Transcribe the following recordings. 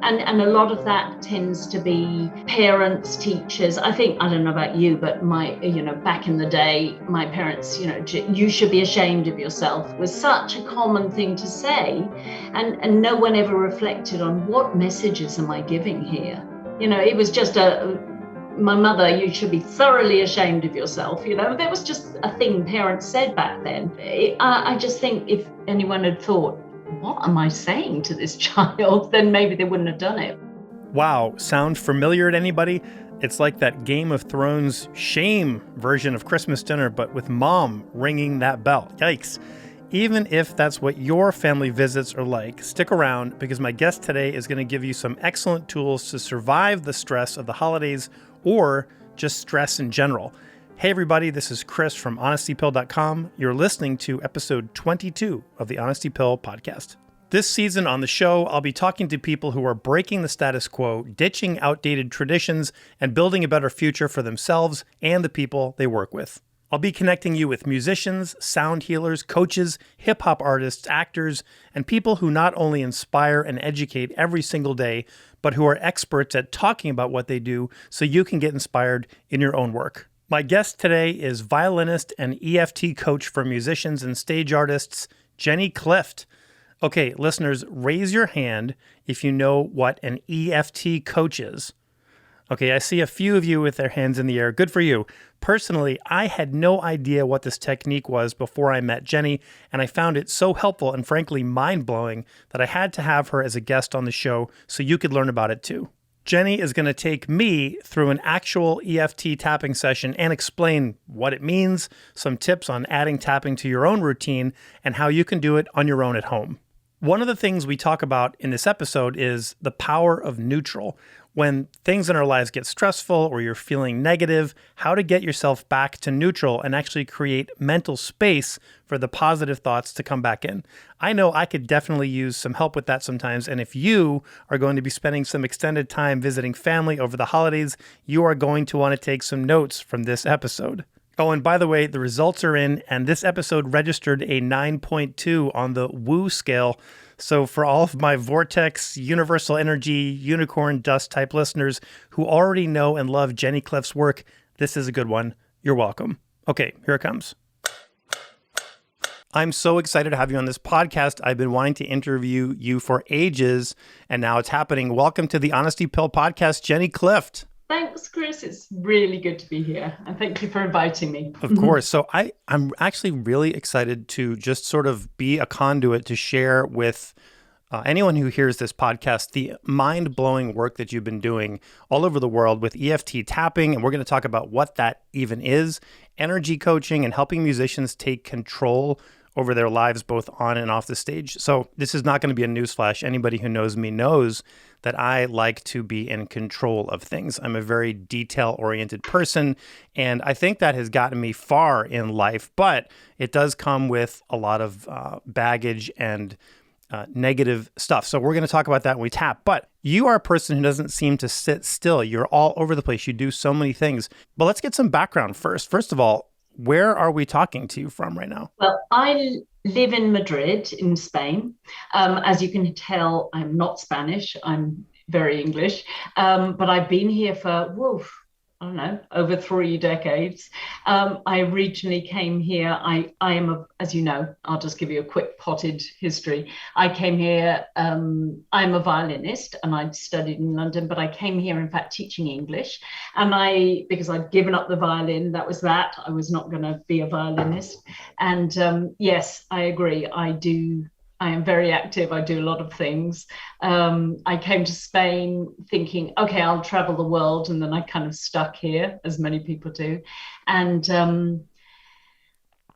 And a lot of that tends to be parents, teachers. I don't know about you, but back in the day, my parents, you should be ashamed of yourself was such a common thing to say. And no one ever reflected on what messages am I giving here? It was just my mother, you should be thoroughly ashamed of yourself. That was just a thing parents said back then. I just think if anyone had thought, what am I saying to this child, then maybe they wouldn't have done it. Wow, sound familiar to anybody? It's like that Game of Thrones shame version of Christmas dinner, but with mom ringing that bell. Yikes. Even if that's what your family visits are like, stick around because my guest today is going to give you some excellent tools to survive the stress of the holidays or just stress in general. Hey everybody, this is Chris from honestypill.com. You're listening to episode 22 of the Honesty Pill podcast. This season on the show, I'll be talking to people who are breaking the status quo, ditching outdated traditions, and building a better future for themselves and the people they work with. I'll be connecting you with musicians, sound healers, coaches, hip-hop artists, actors, and people who not only inspire and educate every single day, but who are experts at talking about what they do so you can get inspired in your own work. My guest today is violinist and EFT coach for musicians and stage artists, Jenny Clift. Okay, listeners, raise your hand if you know what an EFT coach is. Okay, I see a few of you with their hands in the air. Good for you. Personally, I had no idea what this technique was before I met Jenny, and I found it so helpful and frankly mind-blowing that I had to have her as a guest on the show so you could learn about it too. Jenny is going to take me through an actual EFT tapping session and explain what it means, some tips on adding tapping to your own routine, and how you can do it on your own at home. One of the things we talk about in this episode is the power of neutral. When things in our lives get stressful or you're feeling negative, how to get yourself back to neutral and actually create mental space for the positive thoughts to come back in. I know I could definitely use some help with that sometimes. And if you are going to be spending some extended time visiting family over the holidays, you are going to want to take some notes from this episode. Oh, and by the way, the results are in, and this episode registered a 9.2 on the Woo scale. So for all of my Vortex, Universal Energy, Unicorn Dust type listeners who already know and love Jenny Clift's work, this is a good one. You're welcome. Okay, here it comes. I'm so excited to have you on this podcast. I've been wanting to interview you for ages, and now it's happening. Welcome to the Honesty Pill podcast, Jenny Clift. Thanks, Chris. It's really good to be here. And thank you for inviting me. Of course. So I'm actually really excited to just sort of be a conduit to share with anyone who hears this podcast the mind-blowing work that you've been doing all over the world with EFT tapping. And we're going to talk about what that even is, energy coaching, and helping musicians take control over their lives, both on and off the stage. So this is not going to be a newsflash. Anybody who knows me knows that I like to be in control of things. I'm a very detail-oriented person, and I think that has gotten me far in life, but it does come with a lot of baggage and negative stuff. So we're going to talk about that when we tap. But you are a person who doesn't seem to sit still. You're all over the place. You do so many things. But let's get some background first. First of all, where are we talking to you from right now? Well, I live in Madrid in Spain. As you can tell, I'm not Spanish. I'm very English. But I've been here for, I don't know, over 3 decades. I originally came here. I am, as you know, I'll just give you a quick potted history. I came here, I'm a violinist and I'd studied in London, but I came here, in fact, teaching English. And because I'd given up the violin, that was that. I was not going to be a violinist. And yes, I agree. I am very active. I do a lot of things. I came to Spain thinking, okay, I'll travel the world. And then I kind of stuck here, as many people do, and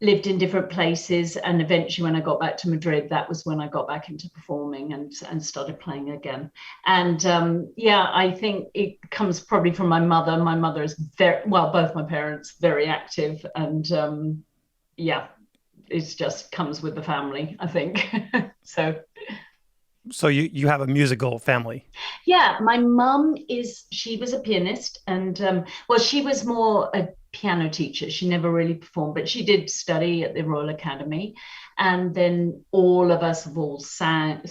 lived in different places. And eventually when I got back to Madrid, that was when I got back into performing and started playing again. And I think it comes probably from my mother. My mother is both my parents, very active. And it just comes with the family, I think. So you have a musical family. Yeah, my mum she was a pianist and well, she was more a piano teacher. She never really performed, but she did study at the Royal Academy. And then all of us have all sang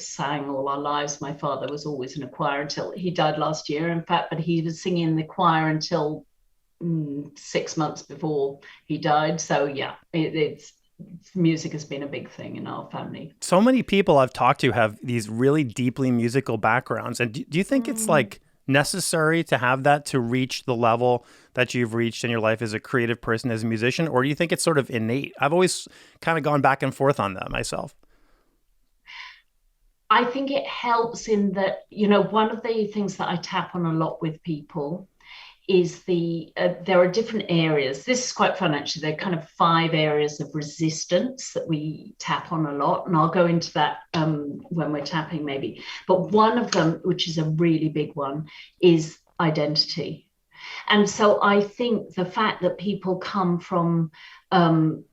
all our lives. My father was always in a choir until he died last year, in fact, but he was singing in the choir until 6 months before he died. So yeah, it's music has been a big thing in our family. So many people I've talked to have these really deeply musical backgrounds. And do you think it's like necessary to have that to reach the level that you've reached in your life as a creative person, as a musician? Or do you think it's sort of innate? I've always kind of gone back and forth on that myself. I think it helps in that, one of the things that I tap on a lot with people is there are different areas. This is quite fun, actually. There are kind of 5 areas of resistance that we tap on a lot. And I'll go into that when we're tapping maybe. But one of them, which is a really big one, is identity. And so I think the fact that people come from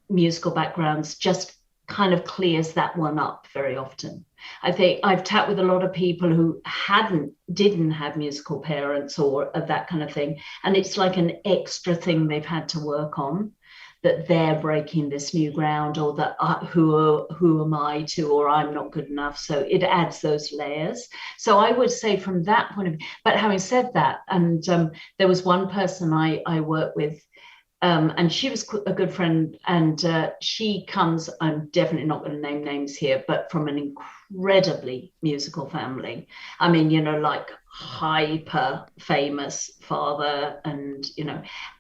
musical backgrounds just kind of clears that one up very often. I think I've tapped with a lot of people who didn't have musical parents or that kind of thing. And it's like an extra thing they've had to work on, that they're breaking this new ground, or that who am I to, or I'm not good enough. So it adds those layers. So I would say from that point of view, but having said that, and there was one person I worked with, and she was a good friend, and she comes, I'm definitely not going to name names here, but from an incredibly musical family. I mean, like hyper famous father, and,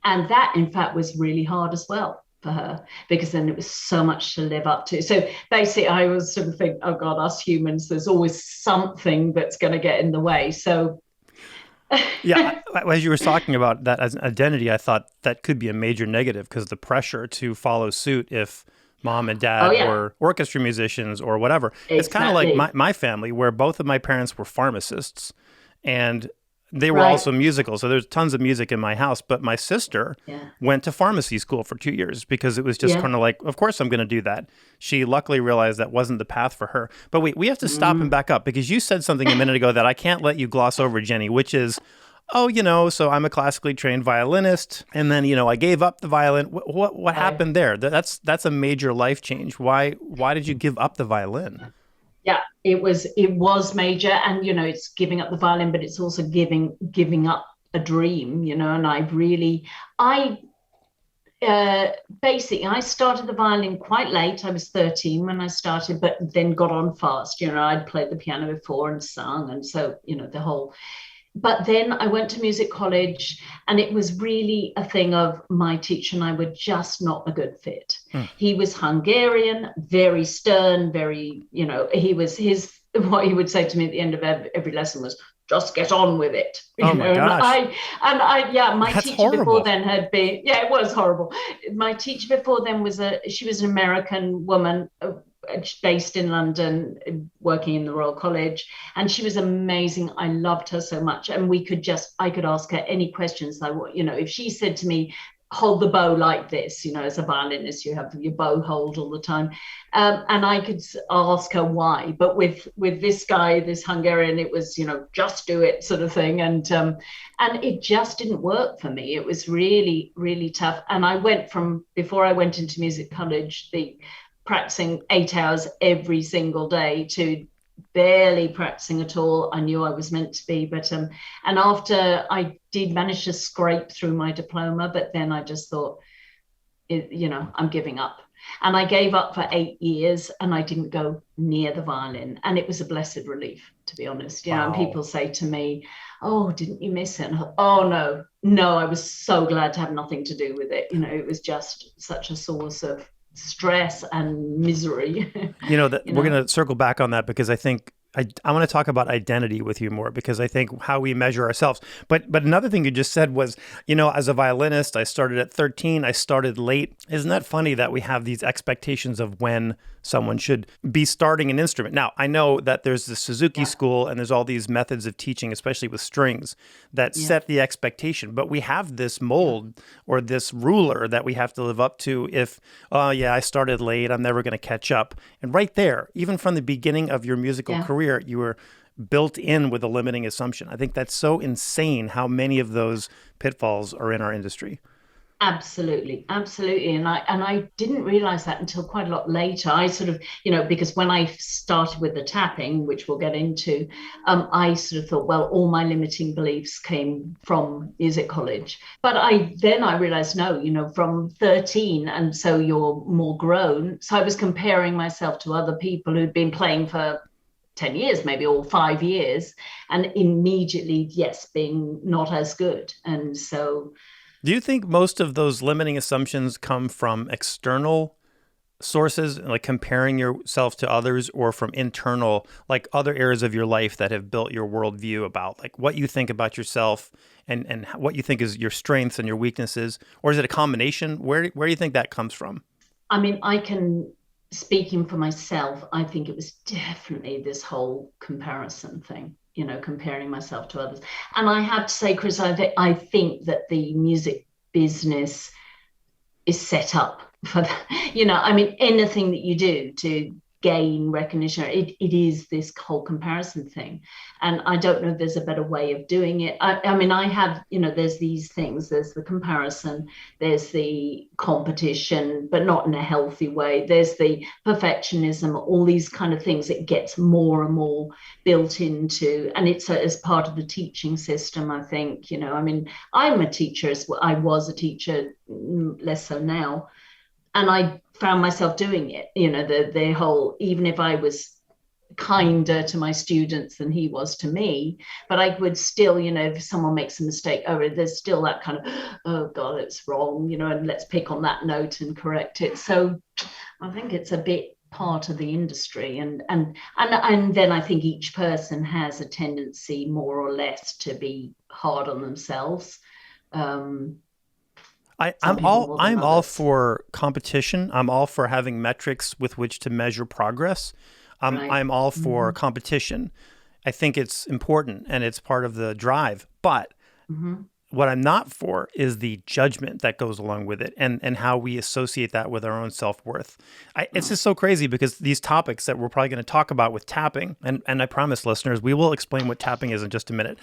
and that in fact was really hard as well for her, because then it was so much to live up to. So basically I was sort of think, oh God, us humans, there's always something that's going to get in the way. So Yeah, as you were talking about that as an identity, I thought that could be a major negative, because the pressure to follow suit if mom and dad were orchestra musicians or whatever. Exactly. It's kind of like my family, where both of my parents were pharmacists, and they were also musical. So there's tons of music in my house. But my sister went to pharmacy school for 2 years, because it was just kind of like, of course I'm going to do that. She luckily realized that wasn't the path for her. But wait, we have to stop and back up, because you said something a minute ago that I can't let you gloss over, Jenny, which is, so I'm a classically trained violinist, and then, I gave up the violin. What happened there? That's a major life change. Why did you give up the violin? Yeah, it was major, and it's giving up the violin, but it's also giving up a dream, and basically I started the violin quite late. I was 13 when I started, but then got on fast. I'd played the piano before and sung, and so the whole. But then I went to music college, and it was really a thing of my teacher and I were just not a good fit. He was Hungarian, very stern, very, what he would say to me at the end of every lesson was, just get on with it. My gosh. My That's teacher horrible. before then had been, it was horrible. My teacher before then she was an American woman, based in London, working in the Royal College, and she was amazing. I loved her so much, and I could ask her any questions I want. If she said to me, hold the bow like this, as a violinist you have your bow hold all the time, and I could ask her why. But with this guy, this Hungarian, it was just do it sort of thing, and it just didn't work for me. It was really, really tough. And I went from, before I went into music college, practicing 8 hours every single day, to barely practicing at all. I knew I was meant to be, but and after I did manage to scrape through my diploma, but then I just thought, I'm giving up. And I gave up for 8 years, and I didn't go near the violin, and it was a blessed relief, to be honest. Wow. And people say to me, oh, didn't you miss it? Oh no, I was so glad to have nothing to do with it. It was just such a source of stress and misery. We're going to circle back on that, because I think I want to talk about identity with you more, because I think how we measure ourselves. But another thing you just said was, as a violinist, I started at 13. I started late. Isn't that funny that we have these expectations of when someone should be starting an instrument? Now, I know that there's the Suzuki school, and there's all these methods of teaching, especially with strings, that set the expectation. But we have this mold or this ruler that we have to live up to. If, I started late, I'm never going to catch up. And right there, even from the beginning of your musical career, career, you were built in with a limiting assumption. I think that's so insane how many of those pitfalls are in our industry. Absolutely, absolutely. And I didn't realize that until quite a lot later. I sort of, because when I started with the tapping, which we'll get into, I sort of thought, well, all my limiting beliefs came from music college. But I realized, no, from 13, and so you're more grown. So I was comparing myself to other people who'd been playing for 10 years, maybe, or 5 years, and immediately, yes, being not as good. And so Do you think most of those limiting assumptions come from external sources, like comparing yourself to others, or from internal, like other areas of your life that have built your worldview about like what you think about yourself and what you think is your strengths and your weaknesses? Or is it a combination? Where do you think that comes from? I mean, speaking for myself, I think it was definitely this whole comparison thing, comparing myself to others. And I have to say, Chris, I think that the music business is set up for that. I mean, anything that you do to gain recognition, it is this whole comparison thing. And I don't know if there's a better way of doing it. I mean, I have, there's these things, there's the comparison, there's the competition, but not in a healthy way. There's the perfectionism, all these kind of things. It gets more and more built into, and it's as part of the teaching system, I think. I mean, I'm a teacher, I was a teacher, less so now. And I found myself doing it, the whole, even if I was kinder to my students than he was to me, but I would still, if someone makes a mistake, there's still that kind of, oh God, it's wrong, and let's pick on that note and correct it. So I think it's a bit part of the industry, and then I think each person has a tendency more or less to be hard on themselves. I'm all for competition. I'm all for having metrics with which to measure progress. Right. I'm all for competition. I think it's important and it's part of the drive. But what I'm not for is the judgment that goes along with it, and how we associate that with our own self-worth. It's just so crazy because these topics that we're probably going to talk about with tapping, and I promise listeners, we will explain what tapping is in just a minute.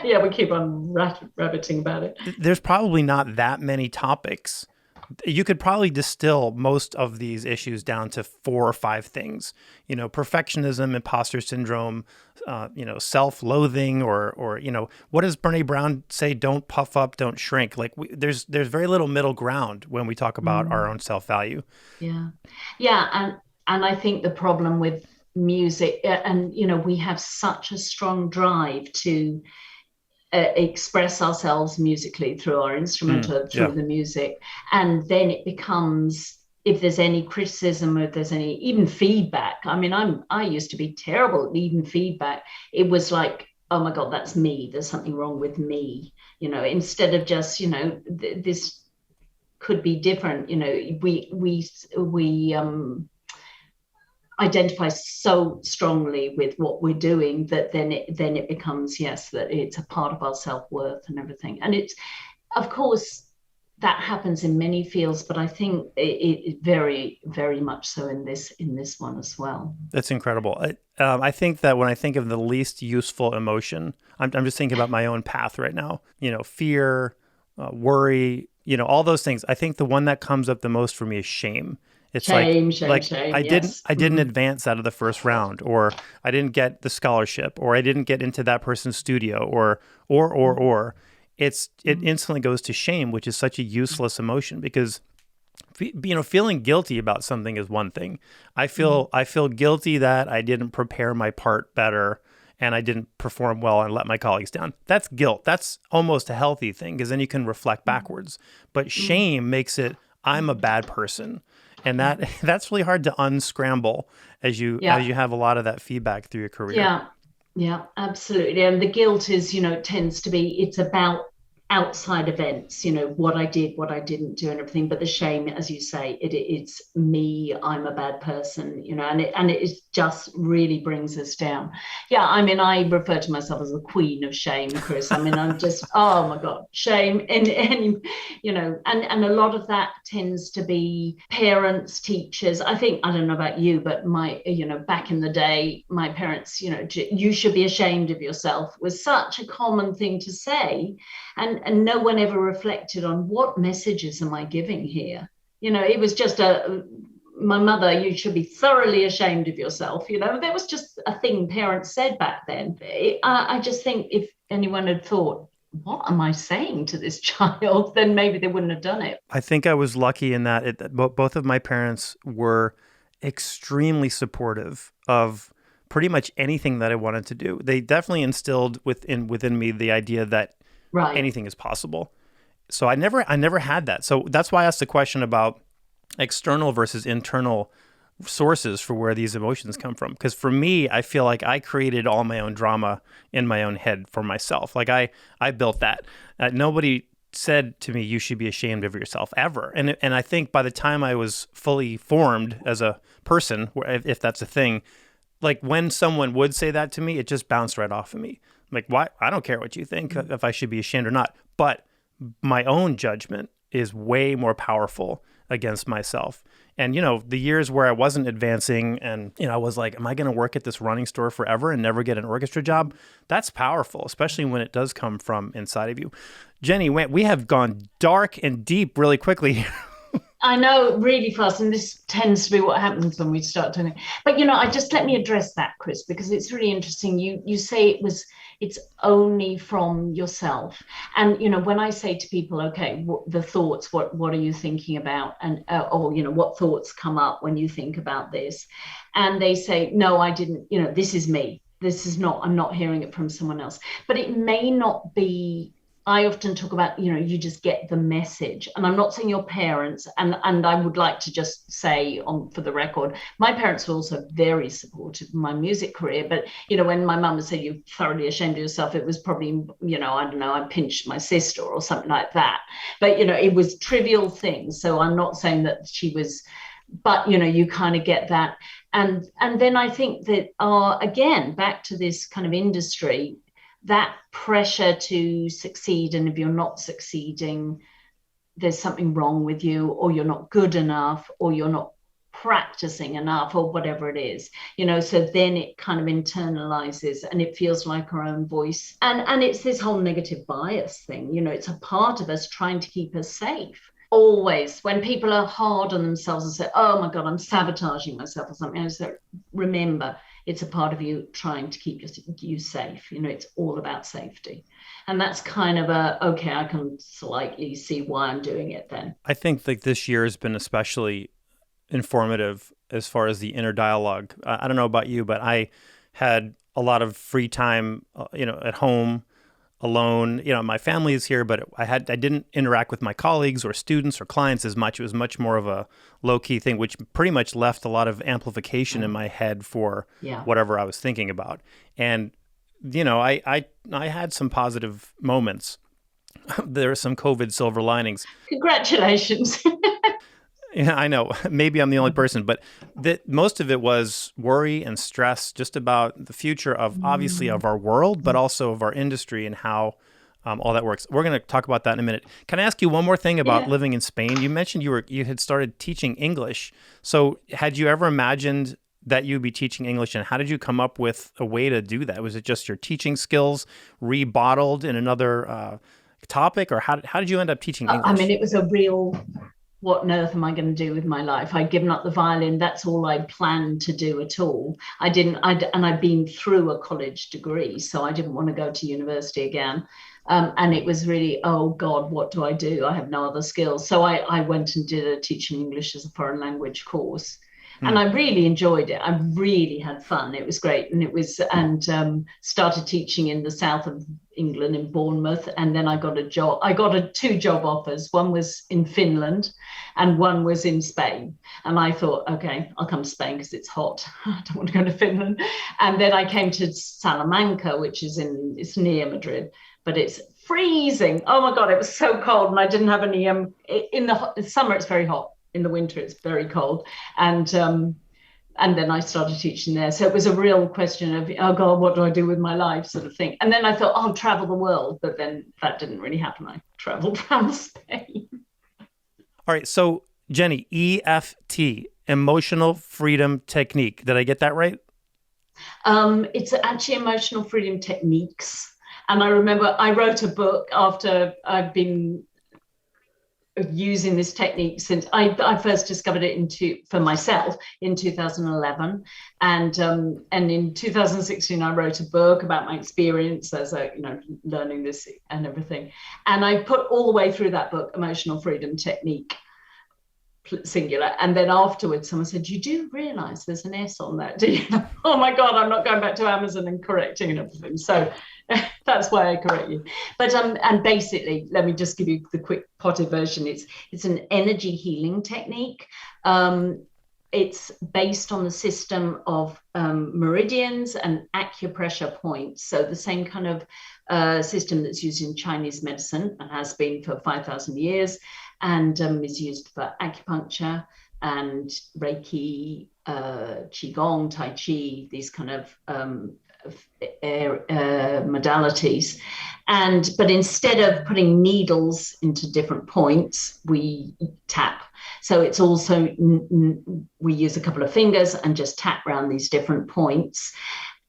Yeah, we keep on rabbiting about it. There's probably not that many topics. You could probably distill most of these issues down to 4 or 5 things. Perfectionism, imposter syndrome, self-loathing, or what does Brene Brown say? Don't puff up, don't shrink. Like there's very little middle ground when we talk about our own self-value. Yeah, yeah, and I think the problem with music, and we have such a strong drive to express ourselves musically through our instrument or through the music, and then it becomes, if there's any criticism or if there's any even feedback, I mean, I used to be terrible at even feedback. It was like, oh my God, that's me, there's something wrong with me, instead of just this could be different. We identify so strongly with what we're doing that then it becomes, yes, that it's a part of our self-worth and everything. And it's, of course, that happens in many fields, but I think it very, very much so in this one as well. That's incredible. I think that when I think of the least useful emotion, I'm just thinking about my own path right now. Fear, worry, all those things. I think the one that comes up the most for me is shame. It's shame. I didn't advance out of the first round, or I didn't get the scholarship, or I didn't get into that person's studio, or. It instantly goes to shame, which is such a useless emotion, because feeling guilty about something is one thing. I feel guilty that I didn't prepare my part better and I didn't perform well and let my colleagues down. That's guilt. That's almost a healthy thing, because then you can reflect backwards. But shame makes it, I'm a bad person. And that's really hard to unscramble as you have a lot of that feedback through your career. Yeah, absolutely. And the guilt is, tends to be, it's about outside events, what I did, what I didn't do and everything. But the shame, as you say, it's me, I'm a bad person, and it just really brings us down. Yeah, I mean, I refer to myself as the queen of shame, Chris. I mean, I'm just, oh my God, shame. And a lot of that tends to be parents, teachers. I think, I don't know about you, but back in the day, my parents, you should be ashamed of yourself was such a common thing to say. And no one ever reflected on what messages am I giving here. It was just my mother, you should be thoroughly ashamed of yourself. That was just a thing parents said back then. I just think if anyone had thought, what am I saying to this child, then maybe they wouldn't have done it. I think I was lucky in that both of my parents were extremely supportive of pretty much anything that I wanted to do. They definitely instilled within me the idea that anything is possible. So I never had that. So that's why I asked the question about external versus internal sources for where these emotions come from. Because for me, I feel like I created all my own drama in my own head for myself. Like I built that. Nobody said to me, you should be ashamed of yourself ever. And I think by the time I was fully formed as a person, if that's a thing, like when someone would say that to me, it just bounced right off of me. Like, why? I don't care what you think, if I should be ashamed or not. But my own judgment is way more powerful against myself. And, the years where I wasn't advancing and, I was like, am I going to work at this running store forever and never get an orchestra job? That's powerful, especially when it does come from inside of you. Jenny, we have gone dark and deep really quickly. I know, really fast, and this tends to be what happens when we start doing it. But let me address that, Chris, because it's really interesting. You say it's only from yourself, and when I say to people, okay, the thoughts, what are you thinking about, and or what thoughts come up when you think about this, and they say, no, I didn't. This is me. This is not. I'm not hearing it from someone else. But it may not be. I often talk about, you just get the message. And I'm not saying your parents, and I would like to just say for the record, my parents were also very supportive of my music career. But, when my mum would say you're thoroughly ashamed of yourself, it was probably, I don't know, I pinched my sister or something like that. But, it was trivial things. So I'm not saying that she was, but, you kind of get that. And then I think that, again, back to this kind of industry, that pressure to succeed, and if you're not succeeding, there's something wrong with you, or you're not good enough, or you're not practicing enough, or whatever it is, so then it kind of internalizes and it feels like our own voice, and it's this whole negative bias thing. It's a part of us trying to keep us safe. Always when people are hard on themselves and say, oh my God, I'm sabotaging myself or something, I say, remember, it's a part of you trying to keep you safe. It's all about safety. And that's kind of okay, I can slightly see why I'm doing it then. I think like this year has been especially informative as far as the inner dialogue. I don't know about you, but I had a lot of free time, at home, alone. My family is here, but I didn't interact with my colleagues or students or clients as much. It was much more of a low-key thing, which pretty much left a lot of amplification in my head for whatever I was thinking about. And, I had some positive moments. There are some COVID silver linings. Congratulations. Yeah, I know. Maybe I'm the only person, but most of it was worry and stress just about the future of, obviously, of our world, but also of our industry and how all that works. We're going to talk about that in a minute. Can I ask you one more thing about living in Spain? You mentioned you had started teaching English. So had you ever imagined that you'd be teaching English, and how did you come up with a way to do that? Was it just your teaching skills rebottled in another topic, or how did you end up teaching English? I mean, it was a real, what on earth am I going to do with my life? I'd given up the violin. That's all I planned to do at all. And I'd been through a college degree, so I didn't want to go to university again. And it was really, oh God, what do I do? I have no other skills. So I went and did a teaching English as a foreign language course. And I really enjoyed it. I really had fun. It was great. And started teaching in the south of England in Bournemouth. And then I got a job. I got two job offers. One was in Finland and one was in Spain. And I thought, okay, I'll come to Spain because it's hot. I don't want to go to Finland. And then I came to Salamanca, which is it's near Madrid, but it's freezing. Oh my God, it was so cold, and I didn't have any. In the summer, it's very hot. In the winter, it's very cold, and then I started teaching there. So it was a real question of, oh God, what do I do with my life, sort of thing. And then I thought, I'll travel the world, but then that didn't really happen. I traveled around Spain. All right, so Jenny, EFT, Emotional Freedom Technique. Did I get that right? It's actually emotional freedom techniques. And I remember I wrote a book after I've been using this technique since I first discovered it for myself in 2011, and in 2016 I wrote a book about my experience as learning this and everything, and I put all the way through that book emotional freedom technique singular, and then afterwards someone said, you do realize there's an S on that, do you? Oh my God, I'm not going back to Amazon and correcting and everything, so that's why I correct you. But and basically, let me just give you the quick potted version. It's an energy healing technique. It's based on the system of meridians and acupressure points. So the same kind of system that's used in Chinese medicine and has been for 5,000 years, and is used for acupuncture and Reiki, Qigong, Tai Chi, these kind of modalities. But instead of putting needles into different points, we tap. So it's also, we use a couple of fingers and just tap around these different points.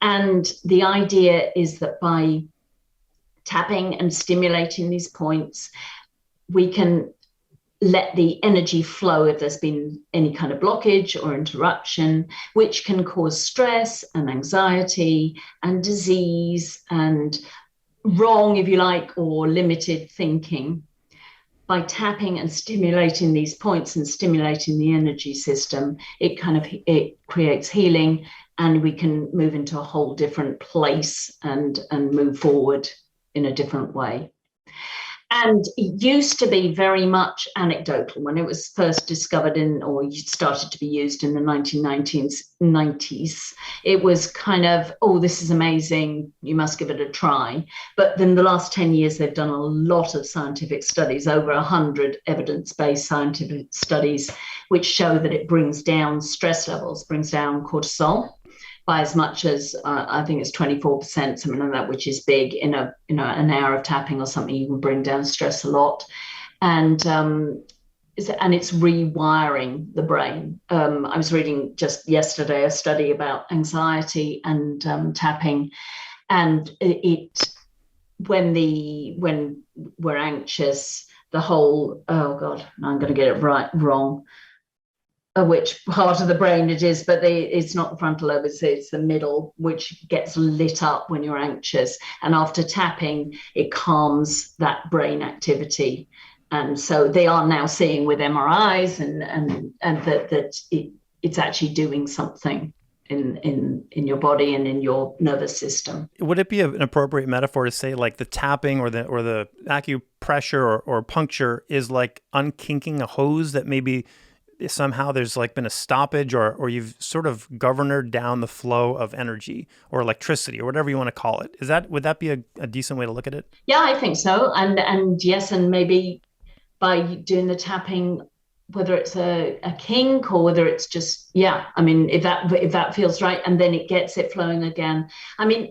And the idea is that by tapping and stimulating these points, we can let the energy flow if there's been any kind of blockage or interruption, which can cause stress and anxiety and disease and wrong, if you like, or limited thinking. By tapping and stimulating these points and stimulating the energy system, it creates healing, and we can move into a whole different place and move forward in a different way. And it used to be very much anecdotal when it was first discovered or started to be used in the 1990s. It was kind of, oh, this is amazing, you must give it a try. But then the last 10 years, they've done a lot of scientific studies, over 100 evidence-based scientific studies, which show that it brings down stress levels, brings down cortisol by as much as I think it's 24%, something like that, which is big. In an hour of tapping or something, you can bring down stress a lot, and it's rewiring the brain. I was reading just yesterday a study about anxiety and tapping, and when we're anxious, the whole, oh God, I'm going to get it wrong. Which part of the brain it is, but it's not the frontal lobe, it's the middle, which gets lit up when you're anxious. And after tapping, it calms that brain activity. And so they are now seeing with MRIs and that it's actually doing something in your body and in your nervous system. Would it be an appropriate metaphor to say like the tapping or the acupressure or puncture is like unkinking a hose that maybe somehow there's like been a stoppage or you've sort of governed down the flow of energy or electricity or whatever you want to call it? Would that be a decent way to look at it? Yeah, I think so. And yes, and maybe by doing the tapping, whether it's a kink or whether it's just, yeah, I mean, if that feels right, and then it gets it flowing again. I mean,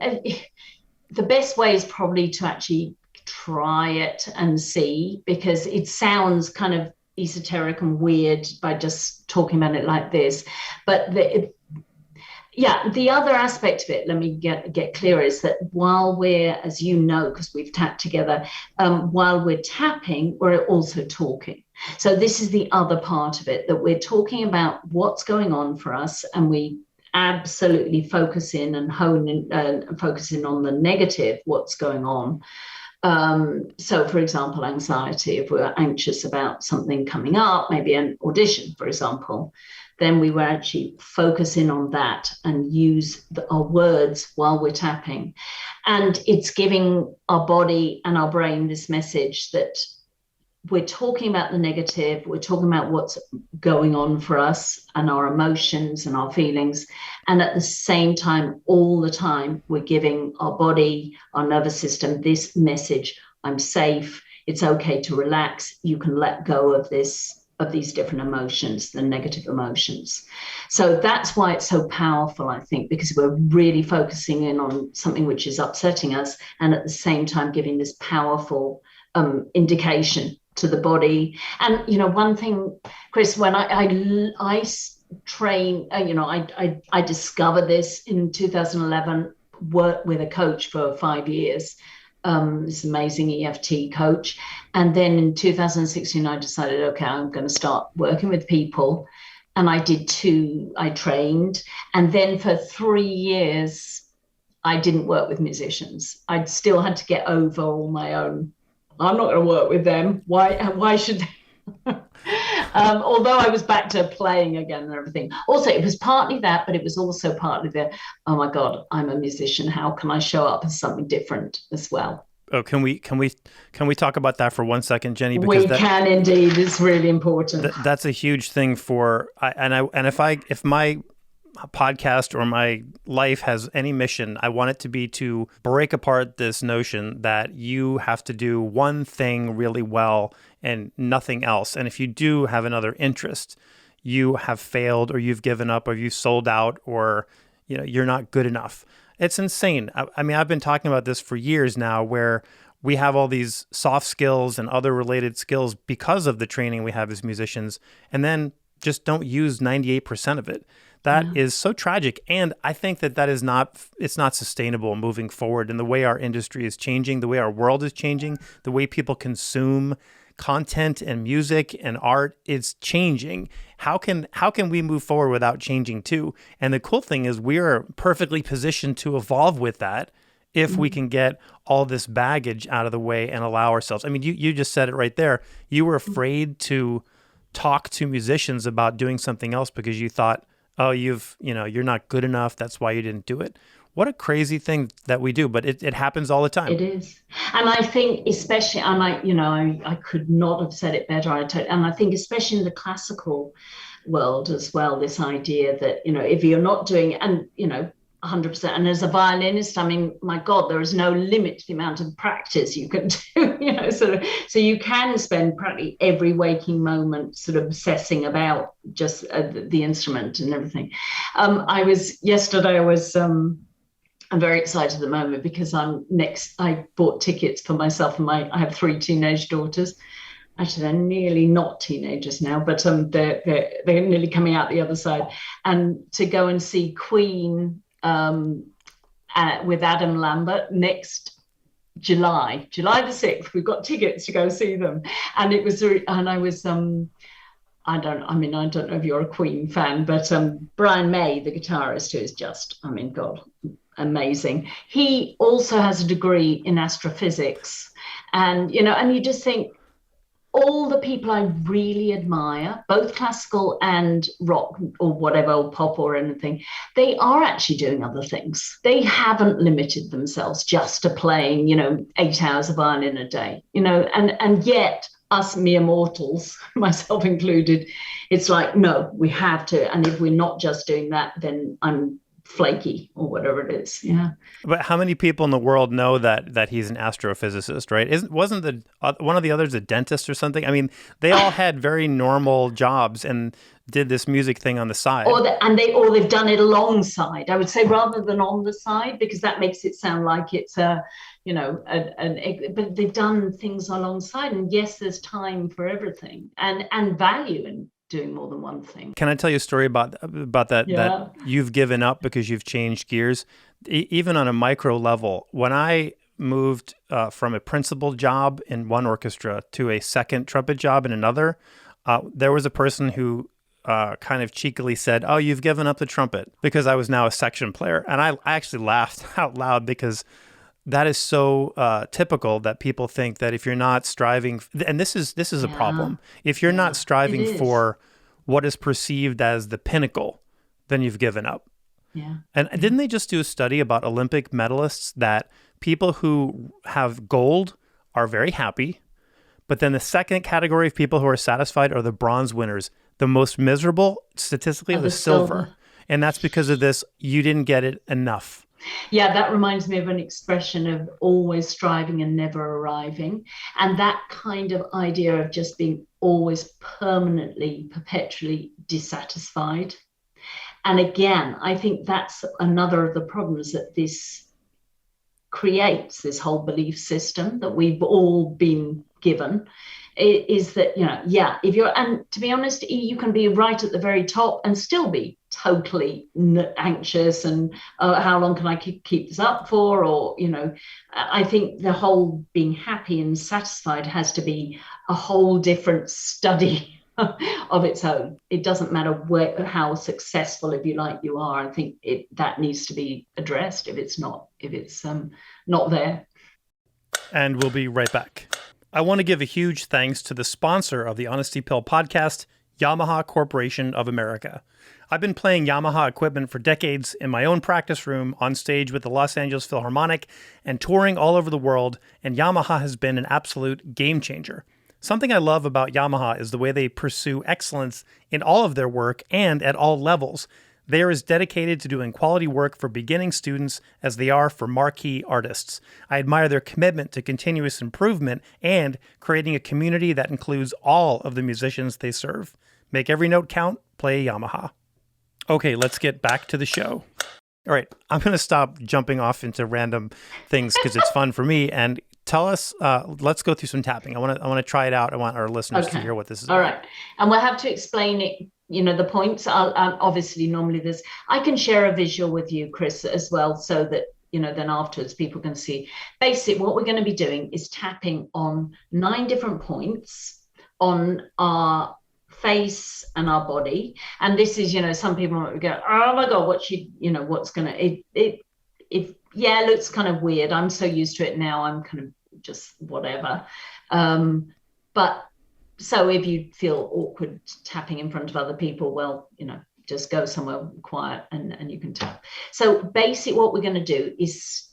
the best way is probably to actually try it and see, because it sounds kind of esoteric and weird by just talking about it like this. But the other aspect of it, let me get clear, is that while we're, as you know, because we've tapped together, while we're tapping, we're also talking. So this is the other part of it, that we're talking about what's going on for us, and we absolutely focus in and hone in and focus in on the negative, what's going on. So, for example, anxiety, if we're anxious about something coming up, maybe an audition, for example, then we will actually focus in on that and use our words while we're tapping. And it's giving our body and our brain this message that we're talking about the negative, we're talking about what's going on for us and our emotions and our feelings. And at the same time, all the time, we're giving our body, our nervous system, this message I'm safe. It's okay to relax. You can let go of these different emotions, the negative emotions. So that's why it's so powerful, I think, because we're really focusing in on something which is upsetting us, and at the same time giving this powerful indication to the body. And one thing, Chris, when I train, I discovered this in 2011. Worked with a coach for 5 years, this amazing EFT coach. And then in 2016, I decided, okay, I'm going to start working with people. And I trained. And then for 3 years, I didn't work with musicians. I still had to get over all my own. I'm not going to work with them. Why should they? Although I was back to playing again and everything. Also, it was partly that, but it was also partly oh my God, I'm a musician. How can I show up as something different as well? Oh, can we talk about that for 1 second, Jenny? Because we can indeed. It's really important. That's a huge thing if my podcast or my life has any mission, I want it to be to break apart this notion that you have to do one thing really well and nothing else. And if you do have another interest, you have failed, or you've given up, or you've sold out, or you're not good enough. It's insane. I mean, I've been talking about this for years now, where we have all these soft skills and other related skills because of the training we have as musicians, and then just don't use 98% of it. That is so tragic. And I think that it's not sustainable moving forward. And the way our industry is changing, the way our world is changing, the way people consume content and music and art is changing. How can we move forward without changing too? And the cool thing is we are perfectly positioned to evolve with that if we can get all this baggage out of the way and allow ourselves. I mean, you just said it right there. You were afraid to talk to musicians about doing something else because you thought, oh, you're not good enough. That's why you didn't do it. What a crazy thing that we do, but it happens all the time. It is. And I think especially, and I could not have said it better. And I think especially in the classical world as well, this idea that, if you're not doing, and, 100%. And as a violinist, I mean, my God, there is no limit to the amount of practice you can do, so you can spend practically every waking moment sort of obsessing about just the instrument and everything. Yesterday I was, I'm very excited at the moment because I bought tickets for myself and I have 3 teenage daughters. Actually, they're nearly not teenagers now, but they're nearly coming out the other side. And to go and see Queen with Adam Lambert next July the 6th. We've got tickets to go see them. And I don't know if you're a Queen fan, but Brian May, the guitarist, who is just, God, amazing. He also has a degree in astrophysics. And, and you just think, all the people I really admire, both classical and rock or whatever, or pop or anything, they are actually doing other things. They haven't limited themselves just to playing, 8 hours of violin a day, and yet us mere mortals, myself included, it's like, no, we have to. And if we're not just doing that, then I'm flaky or whatever it is. Yeah. But how many people in the world know that he's an astrophysicist, right? Wasn't one of the others a dentist or something? I mean, they all had very normal jobs and did this music thing on the side. Or they've done it alongside, I would say, rather than on the side, because that makes it sound like it's but they've done things alongside. And yes, there's time for everything and value in doing more than one thing. Can I tell you a story about that, that you've given up because you've changed gears? Even on a micro level, when I moved from a principal job in one orchestra to a second trumpet job in another, there was a person who kind of cheekily said, oh, you've given up the trumpet, because I was now a section player. And I actually laughed out loud, because that is so typical that people think that if you're not striving, and this is a problem. If you're not striving for what is perceived as the pinnacle, then you've given up. Yeah. And didn't they just do a study about Olympic medalists that people who have gold are very happy, but then the second category of people who are satisfied are the bronze winners. The most miserable statistically are the silver. And that's because of this, you didn't get it enough. Yeah, that reminds me of an expression of always striving and never arriving. And that kind of idea of just being always permanently, perpetually dissatisfied. And again, I think that's another of the problems that this creates, this whole belief system that we've all been given, is that, yeah, if you're, and to be honest, you can be right at the very top and still be totally anxious and how long can I keep this up for? Or, I think the whole being happy and satisfied has to be a whole different study of its own. It doesn't matter how successful, if you like, you are. I think that needs to be addressed if it's not there. And we'll be right back. I want to give a huge thanks to the sponsor of the Honesty Pill podcast, Yamaha Corporation of America. I've been playing Yamaha equipment for decades in my own practice room, on stage with the Los Angeles Philharmonic, and touring all over the world, and Yamaha has been an absolute game changer. Something I love about Yamaha is the way they pursue excellence in all of their work and at all levels. They are as dedicated to doing quality work for beginning students as they are for marquee artists. I admire their commitment to continuous improvement and creating a community that includes all of the musicians they serve. Make every note count, play Yamaha. Okay, let's get back to the show. All right, I'm going to stop jumping off into random things because it's fun for me. And tell us, let's go through some tapping. I want to try it out. I want our listeners to hear what this is about. All right. And we'll have to explain it, the points. Obviously, normally I can share a visual with you, Chris, as well, so that, then afterwards people can see. Basically, what we're going to be doing is tapping on 9 different points on our face and our body. And this is, some people might go, oh my God, what's going to, it looks kind of weird. I'm so used to it now. I'm kind of just whatever. But so if you feel awkward tapping in front of other people, well, just go somewhere quiet and you can tap. So basically what we're going to do is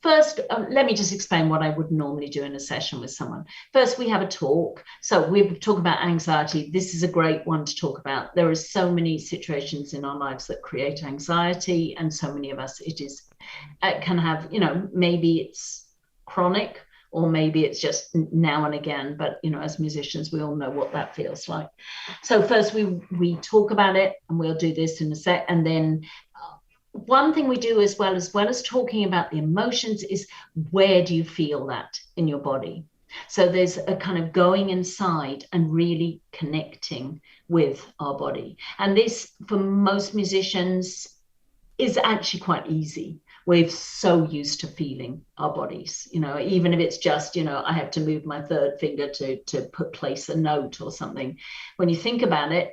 first, let me just explain what I would normally do in a session with someone. First, we have a talk. So we talk about anxiety. This is a great one to talk about. There are so many situations in our lives that create anxiety, and so many of us, it can have, maybe it's chronic, or maybe it's just now and again. But, as musicians, we all know what that feels like. So first we talk about it, and we'll do this in a sec. And then one thing we do as well as talking about the emotions is, where do you feel that in your body? So there's a kind of going inside and really connecting with our body. And this, for most musicians, is actually quite easy. We're so used to feeling our bodies, even if it's just, I have to move my third finger to place a note or something. When you think about it,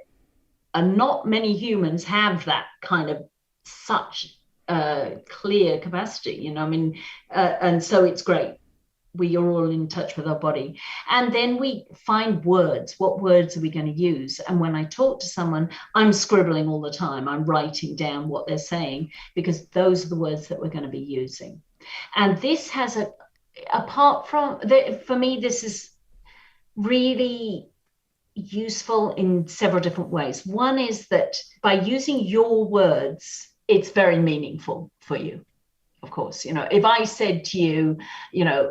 and not many humans have that kind of such clear capacity, and so it's great. We are all in touch with our body. And then we find words. What words are we going to use? And when I talk to someone, I'm scribbling all the time. I'm writing down what they're saying, because those are the words that we're going to be using. And this has apart from, for me, this is really useful in several different ways. One is that by using your words, it's very meaningful for you. Of course, if I said to you,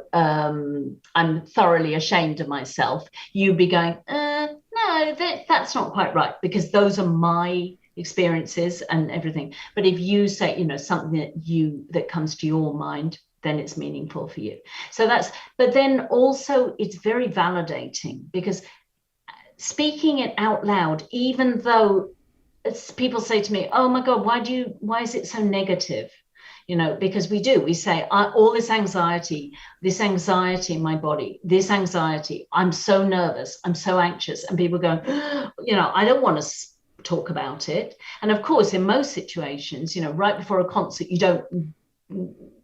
I'm thoroughly ashamed of myself, you'd be going, no, that's not quite right, because those are my experiences and everything. But if you say, something that comes to your mind, then it's meaningful for you. So but then also it's very validating, because speaking it out loud, even though people say to me, oh my God, why is it so negative? Because we say all this anxiety in my body, this anxiety, I'm so nervous, I'm so anxious. And people go, I don't want to talk about it. And of course, in most situations, right before a concert, you don't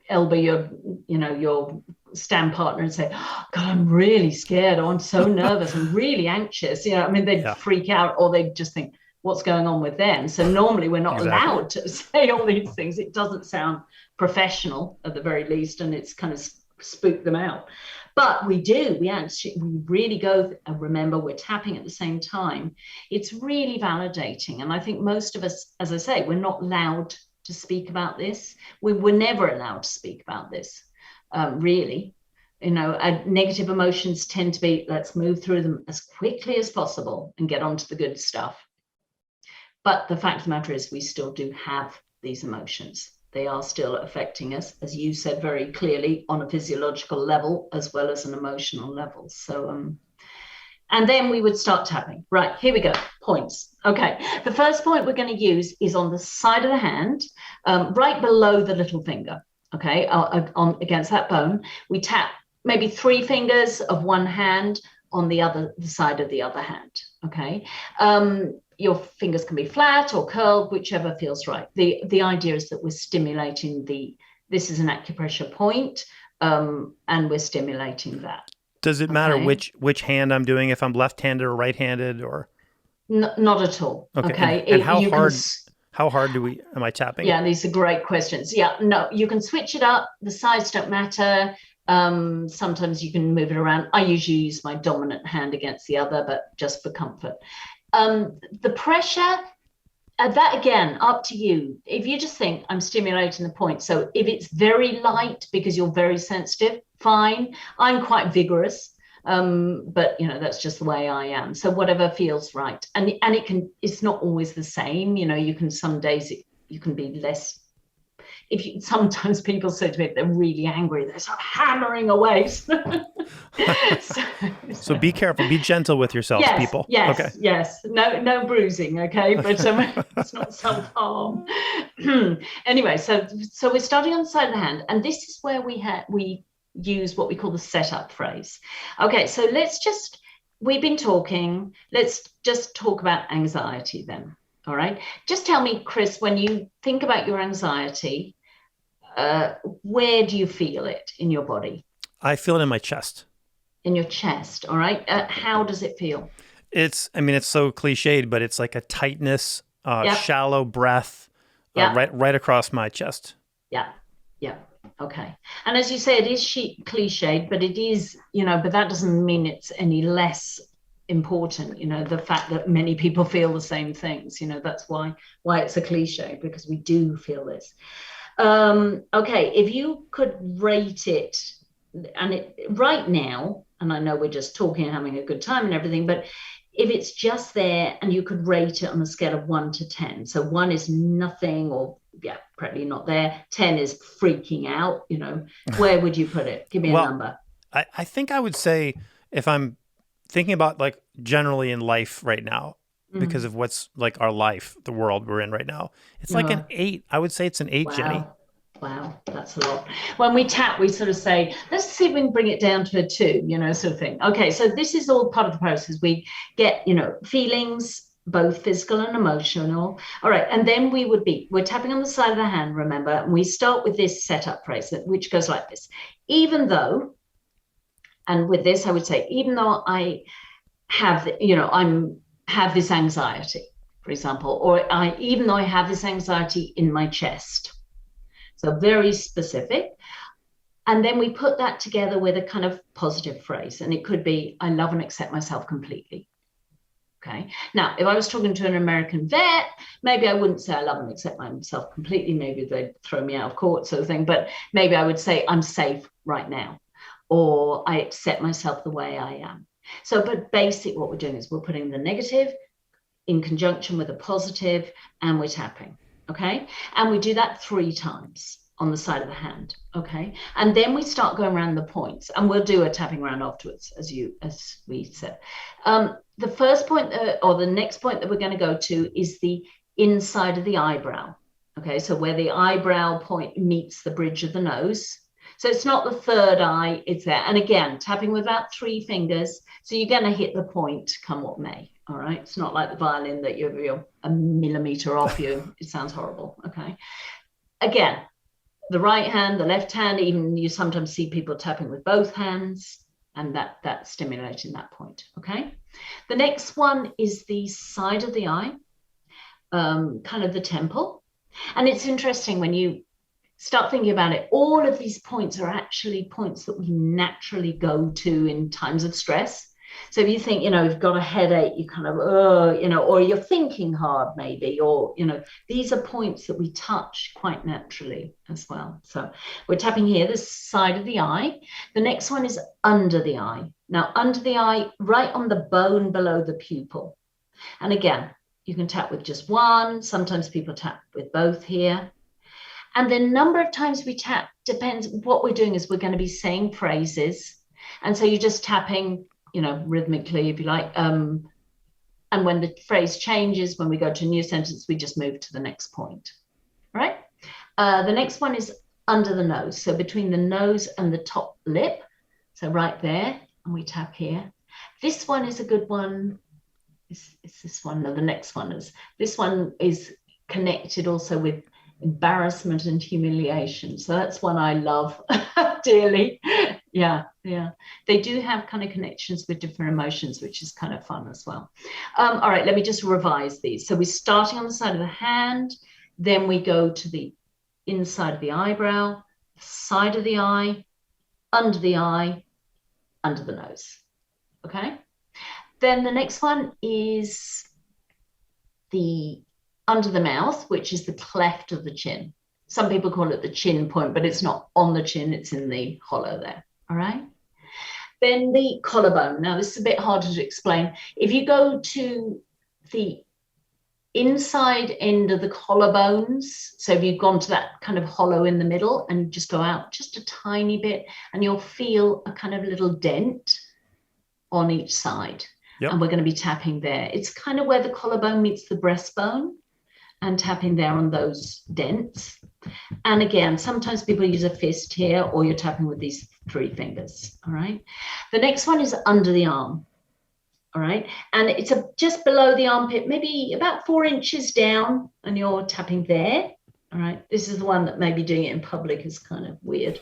elbow your stand partner and say, oh, God, I'm really scared. Oh, I'm so nervous. I'm really anxious. They'd freak out, or they'd just think, what's going on with them? So normally we're not allowed to say all these things. It doesn't sound professional at the very least, and it's kind of spook them out. But we really go and remember we're tapping at the same time. It's really validating. And I think most of us, as I say, we're not allowed to speak about this. We were never allowed to speak about this, really. Negative emotions tend to be, let's move through them as quickly as possible and get on to the good stuff. But the fact of the matter is we still do have these emotions. They are still affecting us, as you said very clearly, on a physiological level as well as an emotional level. So, and then we would start tapping. Right, here we go, points. Okay, the first point we're going to use is on the side of the hand, right below the little finger, okay, against that bone. We tap maybe 3 fingers of one hand on the side of the other hand, okay? Your fingers can be flat or curled, whichever feels right. The idea is that we're stimulating this is an acupressure point, and we're stimulating that. Does it matter which hand I'm doing, if I'm left-handed or right-handed, or? Not at all. Okay. And how hard am I tapping? Yeah, these are great questions. Yeah, no, you can switch it up. The sides don't matter. Sometimes you can move it around. I usually use my dominant hand against the other, but just for comfort. The pressure, that again, up to you. If you just think I'm stimulating the point, so if it's very light because you're very sensitive, fine. I'm quite vigorous, but that's just the way I am. So whatever feels right, and it's not always the same. You can, some days you can be less. Sometimes people say to me, they're really angry, they're sort of hammering away. So be careful, be gentle with yourselves, people. Yes, okay. Yes. No bruising, okay? But it's not self-harm. Anyway, so we're starting on the side of the hand, and this is where we use what we call the setup phrase. Okay, so we've been talking, let's just talk about anxiety then. All right. Just tell me, Chris, when you think about your anxiety, where do you feel it in your body? I feel it in my chest. In your chest. All right. How does it feel? It's so cliched, but it's like a tightness, shallow breath, right across my chest. Yeah. Okay. And as you say, it is cliched, but it is, but that doesn't mean it's any less important. The fact that many people feel the same things, that's why it's a cliche, because we do feel this. Okay, if you could rate it, and right now, and I know we're just talking and having a good time and everything, but if it's just there and you could rate it on a scale of 1 to 10, so 1 is nothing, or probably not there, 10 is freaking out, where would you put it? Give me a number. I think I would say, if I'm thinking about like generally in life right now, because of what's like our life, the world we're in right now, it's like an 8. I would say it's an 8, wow. Jenny. Wow, that's a lot. When we tap, we sort of say, let's see if we can bring it down to a 2, sort of thing. Okay, so this is all part of the process. We get, feelings, both physical and emotional. All right, and then we're tapping on the side of the hand, remember, and we start with this setup phrase, which goes like this. Even though, and with this, I would say, even though I have, have this anxiety, for example, or even though I have this anxiety in my chest. So very specific. And then we put that together with a kind of positive phrase. And it could be, I love and accept myself completely. Okay. Now, if I was talking to an American vet, maybe I wouldn't say I love and accept myself completely. Maybe they'd throw me out of court, sort of thing. But maybe I would say I'm safe right now, or I accept myself the way I am. So, but basic, what we're doing is we're putting the negative in conjunction with a positive, and we're tapping. Okay. And we do that 3 times on the side of the hand. Okay. And then we start going around the points, and we'll do a tapping round afterwards, as we said. The first point, or the next point that we're going to go to, is the inside of the eyebrow. Okay. So where the eyebrow point meets the bridge of the nose. So it's not the third eye, it's there. And again, tapping with about 3 fingers. So you're going to hit the point come what may. All right. It's not like the violin that you're a millimeter off you. It sounds horrible. Okay. Again, the right hand, the left hand, even you sometimes see people tapping with both hands, and that's stimulating that point. Okay. The next one is the side of the eye, kind of the temple. And it's interesting when you start thinking about it, all of these points are actually points that we naturally go to in times of stress. So if you think, you've got a headache, you kind of, or you're thinking hard maybe, or, these are points that we touch quite naturally as well. So we're tapping here, this side of the eye. The next one is under the eye. Now, under the eye, right on the bone below the pupil. And again, you can tap with just one. Sometimes people tap with both here. And the number of times we tap depends. What we're doing is we're going to be saying phrases. And so you're just tapping, rhythmically, if you like. And when the phrase changes, when we go to a new sentence, we just move to the next point, right? The next one is under the nose. So between the nose and the top lip. So right there, and we tap here. This one is a good one. Is this one? No, the next one is. This one is connected also with embarrassment and humiliation. So that's one I love dearly. Yeah. They do have kind of connections with different emotions, which is kind of fun as well. All right, let me just revise these. So we're starting on the side of the hand, then we go to the inside of the eyebrow, side of the eye, under the nose. Okay. Then the next one is the under the mouth, which is the cleft of the chin. Some people call it the chin point, but it's not on the chin, it's in the hollow there. All right. Then the collarbone. Now, this is a bit harder to explain. If you go to the inside end of the collarbones, so if you've gone to that kind of hollow in the middle and just go out just a tiny bit, and you'll feel a kind of little dent on each side. Yep. And we're going to be tapping there. It's kind of where the collarbone meets the breastbone, and tapping there on those dents. And again, sometimes people use a fist here, or you're tapping with these 3 fingers. All right. The next one is under the arm. All right. And it's just below the armpit, maybe about 4 inches down, and you're tapping there. All right. This is the one that maybe doing it in public is kind of weird.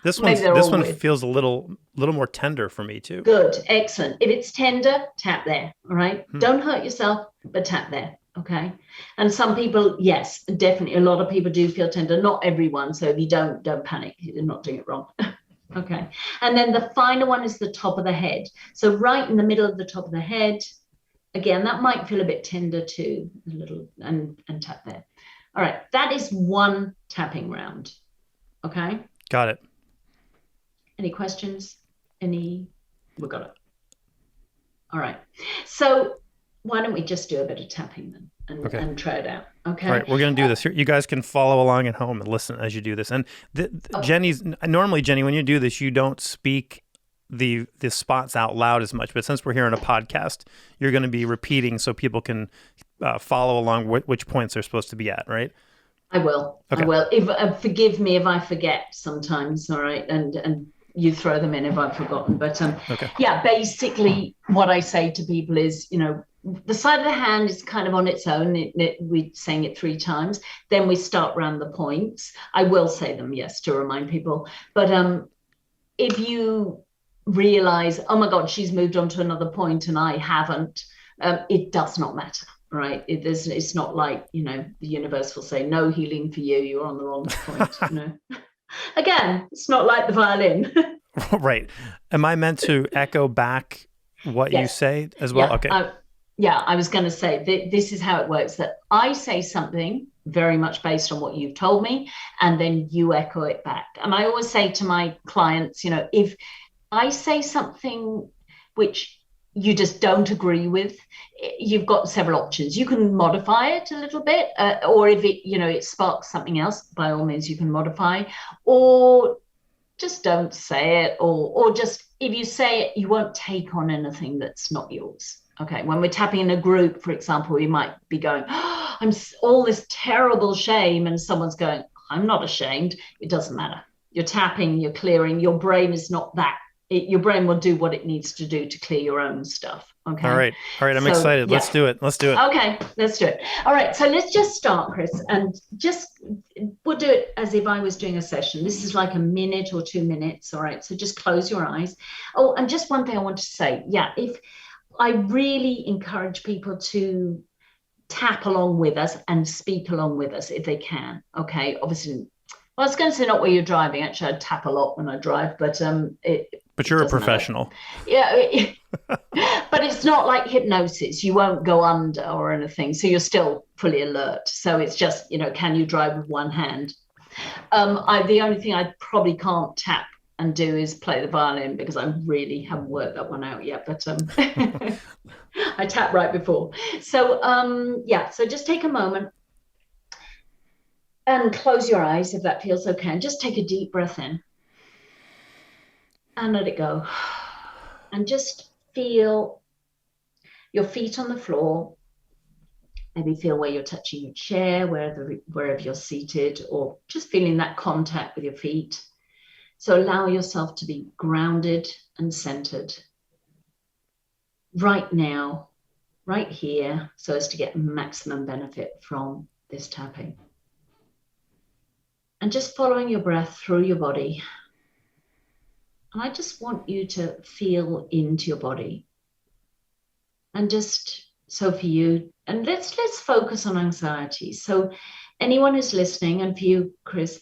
This one feels a little more tender for me too. Good. Excellent. If it's tender, tap there. All right. Don't hurt yourself, but tap there. Okay. And some people, yes, definitely. A lot of people do feel tender. Not everyone. So if you don't panic. You're not doing it wrong. Okay. And then the final one is the top of the head. So right in the middle of the top of the head, again, that might feel a bit tender too, a little, and tap there. All right. That is one tapping round. Okay. Got it. Any questions? We got it. All right. So why don't we just do a bit of tapping then and try it out? Okay. All right, we're going to do this. You guys can follow along at home and listen as you do this. And normally, Jenny, when you do this, you don't speak the spots out loud as much. But since we're here on a podcast, you're going to be repeating so people can follow along which points they're supposed to be at, right? I will. Okay. I will. Forgive me if I forget sometimes. All right, and you throw them in if I've forgotten. But yeah, basically what I say to people is, the side of the hand is kind of on its own. We're saying it 3 times. Then we start around the points. I will say them, yes, to remind people. But if you realize, oh my God, she's moved on to another point and I haven't, it does not matter. Right. It's not like, the universe will say no healing for you. You're on the wrong point. Again, it's not like the violin. Right. Am I meant to echo back what you say as well? Yeah. Okay. I was going to say this is how it works, that I say something very much based on what you've told me, and then you echo it back. And I always say to my clients, if I say something which you just don't agree with, you've got several options. You can modify it a little bit, or if it sparks something else, by all means you can modify, or just don't say it, or just, if you say it, you won't take on anything that's not yours. Okay, when we're tapping in a group, for example, you might be going, oh, I'm all this terrible shame, and someone's going, I'm not ashamed. It doesn't matter. You're tapping, you're clearing. Your brain is not that. Your brain will do what it needs to do to clear your own stuff. Okay. All right. I'm excited. Yeah. Let's do it. Okay, let's do it. All right. So let's just start, Chris, and we'll do it as if I was doing a session. This is like a minute or 2 minutes. All right. So just close your eyes. Oh, and just one thing I want to say. Yeah. If I really encourage people to tap along with us and speak along with us if they can. Okay. Obviously, well, I was going to say not where you're driving. Actually, I tap a lot when I drive, but But It you're a doesn't matter. professional. Yeah, but it's not like hypnosis. You won't go under or anything. So you're still fully alert. So it's just, can you drive with one hand? The only thing I probably can't tap and do is play the violin because I really haven't worked that one out yet. But I tapped right before. So so just take a moment and close your eyes if that feels okay. And just take a deep breath in and let it go. And just feel your feet on the floor. Maybe feel where you're touching your chair, wherever you're seated, or just feeling that contact with your feet. So allow yourself to be grounded and centered right now, right here, so as to get maximum benefit from this tapping. And just following your breath through your body. And I just want you to feel into your body. And just so for you, and let's focus on anxiety. So anyone who's listening, and for you, Chris,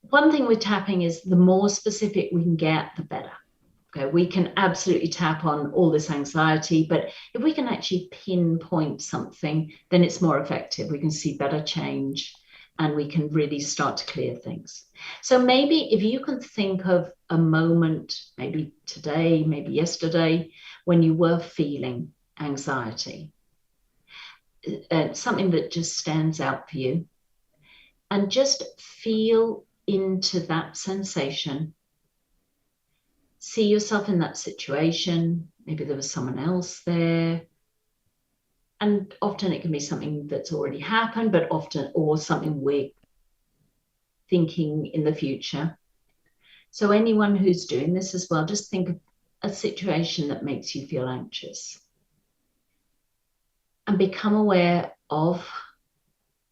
one thing with tapping is the more specific we can get, the better. Okay, we can absolutely tap on all this anxiety, but if we can actually pinpoint something, then it's more effective. We can see better change and we can really start to clear things. So maybe if you can think of a moment, maybe today, maybe yesterday, when you were feeling anxiety, something that just stands out for you, and just feel into that sensation. See yourself in that situation. Maybe there was someone else there. And often it can be something that's already happened, but often, or something we're thinking in the future. So anyone who's doing this as well, just think of a situation that makes you feel anxious. And become aware of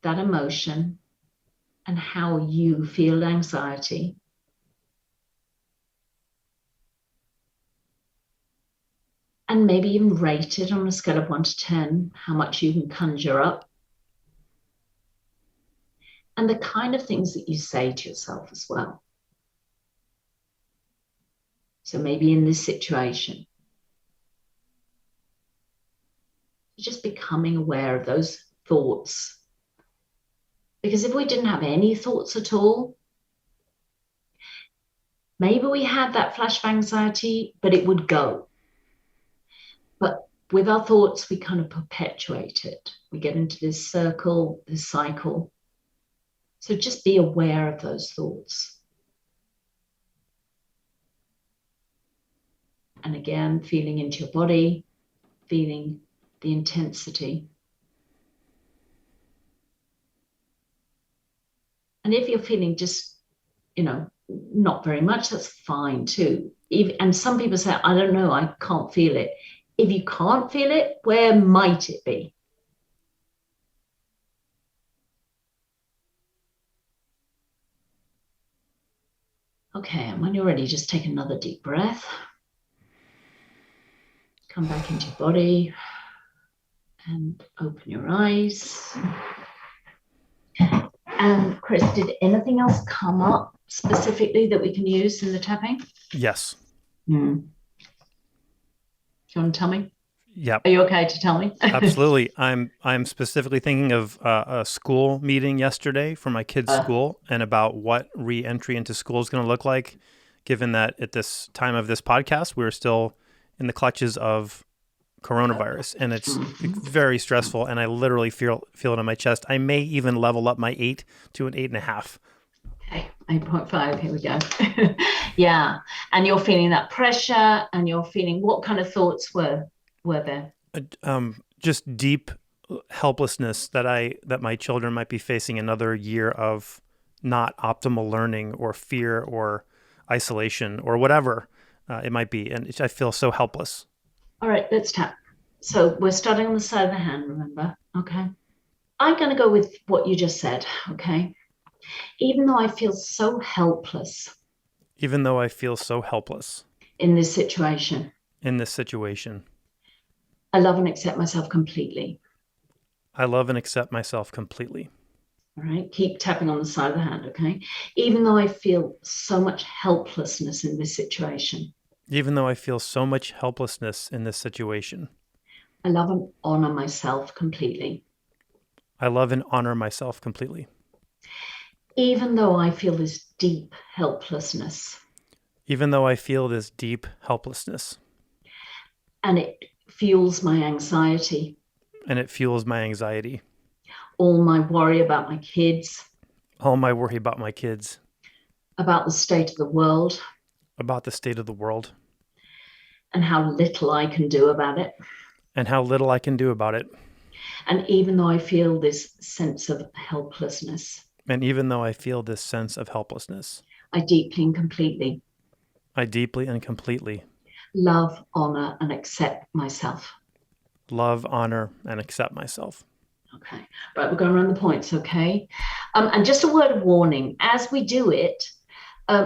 that emotion and how you feel anxiety. And maybe even rate it on a scale of 1 to 10, how much you can conjure up. And the kind of things that you say to yourself as well. So maybe in this situation, just becoming aware of those thoughts. Because if we didn't have any thoughts at all, maybe we had that flash of anxiety, but it would go. But with our thoughts, we kind of perpetuate it. We get into this circle, this cycle. So just be aware of those thoughts. And again, feeling into your body, feeling the intensity. And if you're feeling just, not very much, that's fine too. And some people say, I don't know, I can't feel it. If you can't feel it, where might it be? Okay, and when you're ready, just take another deep breath. Come back into your body and open your eyes. And Chris, did anything else come up specifically that we can use in the tapping? Yes. Do you want to tell me? Yep. Are you okay to tell me? Absolutely. I'm specifically thinking of a school meeting yesterday for my kids' school and about what re-entry into school is going to look like, given that at this time of this podcast, we're still in the clutches of coronavirus, and it's very stressful, and I literally feel it on my chest. I may even level up my 8 to an 8.5. Okay, 8.5, here we go. Yeah, and you're feeling that pressure, and you're feeling, what kind of thoughts were there? Just deep helplessness that my children might be facing another year of not optimal learning or fear or isolation or whatever it might be, and I feel so helpless. All right, let's tap. So we're starting on the side of the hand, remember? Okay. I'm going to go with what you just said, okay? Even though I feel so helpless. Even though I feel so helpless. In this situation. I love and accept myself completely. I love and accept myself completely. All right, keep tapping on the side of the hand, okay? Even though I feel so much helplessness in this situation, Even though I feel so much helplessness in this situation, I love and honor myself completely. I love and honor myself completely. Even though I feel this deep helplessness, Even though I feel this deep helplessness, and it fuels my anxiety, and it fuels my anxiety, all my worry about my kids, all my worry about my kids, about the state of the world, about the state of the world, and how little I can do about it. and how little I can do about it. And even though I feel this sense of helplessness, And even though I feel this sense of helplessness, I deeply and completely I deeply and completely love, honor, and accept myself. love, honor, and accept myself. Okay, right, we're going around the points, okay? And just a word of warning, as we do it,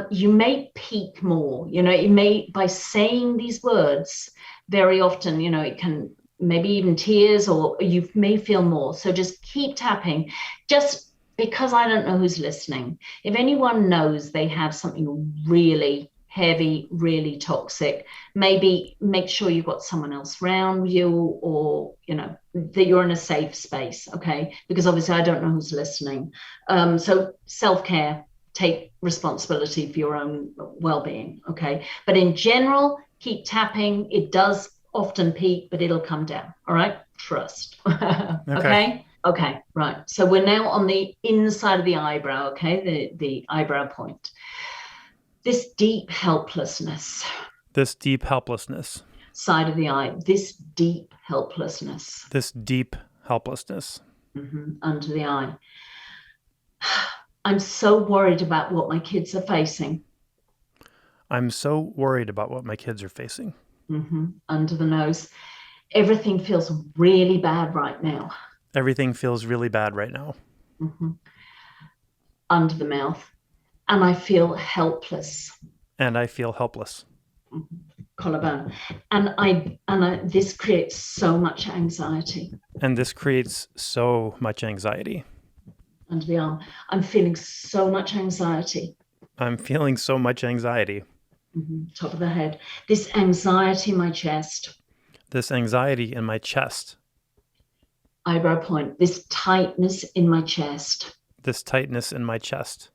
you may peak more, it may, by saying these words, very often, it can maybe even tears, or you may feel more. So just keep tapping, just because I don't know who's listening. If anyone knows they have something really heavy, really toxic, maybe make sure you've got someone else around you, or that you're in a safe space, okay? Because obviously I don't know who's listening. So self-care, take responsibility for your own well-being, okay? But in general, keep tapping. It does often peak, but it'll come down, all right? Trust. Okay? Okay, right. So we're now on the inside of the eyebrow, okay? The eyebrow point. This deep helplessness. This deep helplessness. Side of the eye. This deep helplessness. This deep helplessness. Under the eye. I'm so worried about what my kids are facing. I'm so worried about what my kids are facing. Under the nose. Everything feels really bad right now. Everything feels really bad right now. Under the mouth. And I feel helpless. And I feel helpless. Collarbone. And this creates so much anxiety. And this creates so much anxiety. Under the arm. I'm feeling so much anxiety. I'm feeling so much anxiety. Top of the head. This anxiety in my chest. This anxiety in my chest. Eyebrow point. This tightness in my chest. This tightness in my chest.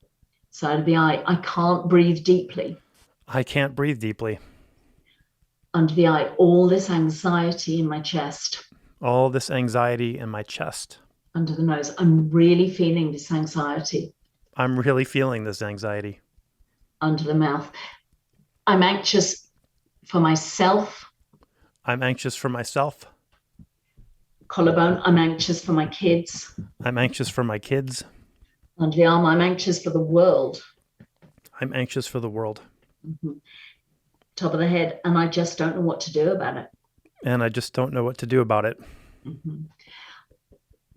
Side of the eye. I can't breathe deeply. I can't breathe deeply. Under the eye. All this anxiety in my chest. All this anxiety in my chest. Under the nose. I'm really feeling this anxiety. I'm really feeling this anxiety. Under the mouth. I'm anxious for myself. I'm anxious for myself. Collarbone. I'm anxious for my kids. I'm anxious for my kids. Under the arm. I'm anxious for the world. I'm anxious for the world. Top of the head. And I just don't know what to do about it. And I just don't know what to do about it.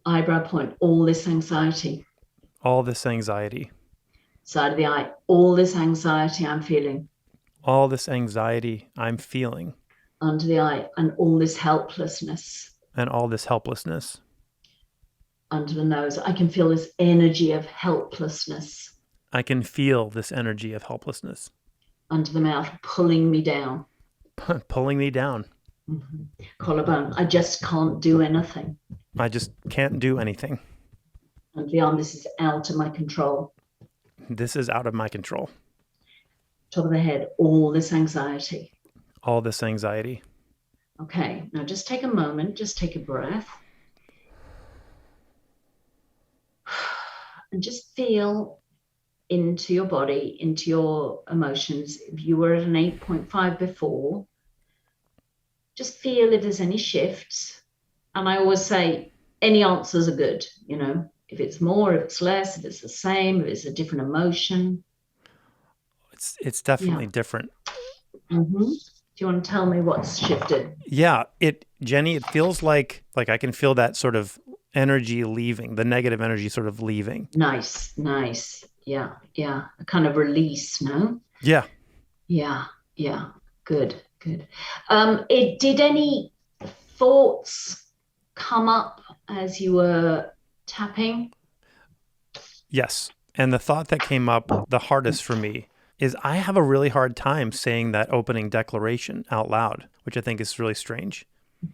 Eyebrow point. All this anxiety. All this anxiety. Side of the eye. All this anxiety I'm feeling. All this anxiety I'm feeling. Under the eye. And all this helplessness. And all this helplessness. Under the nose. I can feel this energy of helplessness. I can feel this energy of helplessness. Under the mouth, pulling me down. Pulling me down. Collarbone. I just can't do anything. I just can't do anything. Under the arm. This is out of my control. This is out of my control. Top of the head. All this anxiety. All this anxiety. Okay, now just take a moment, just take a breath. And just feel into your body, into your emotions. If you were at an 8.5 before, just feel if there's any shifts. And I always say any answers are good, if it's more, if it's less, if it's the same, if it's a different emotion. It's definitely different. Do you want to tell me what's shifted? Yeah, Jenny, it feels like I can feel that sort of energy leaving, the negative energy sort of leaving. Nice. Yeah. A kind of release, no? Yeah. Good. Did any thoughts come up as you were tapping? Yes. And the thought that came up the hardest for me is I have a really hard time saying that opening declaration out loud, which I think is really strange.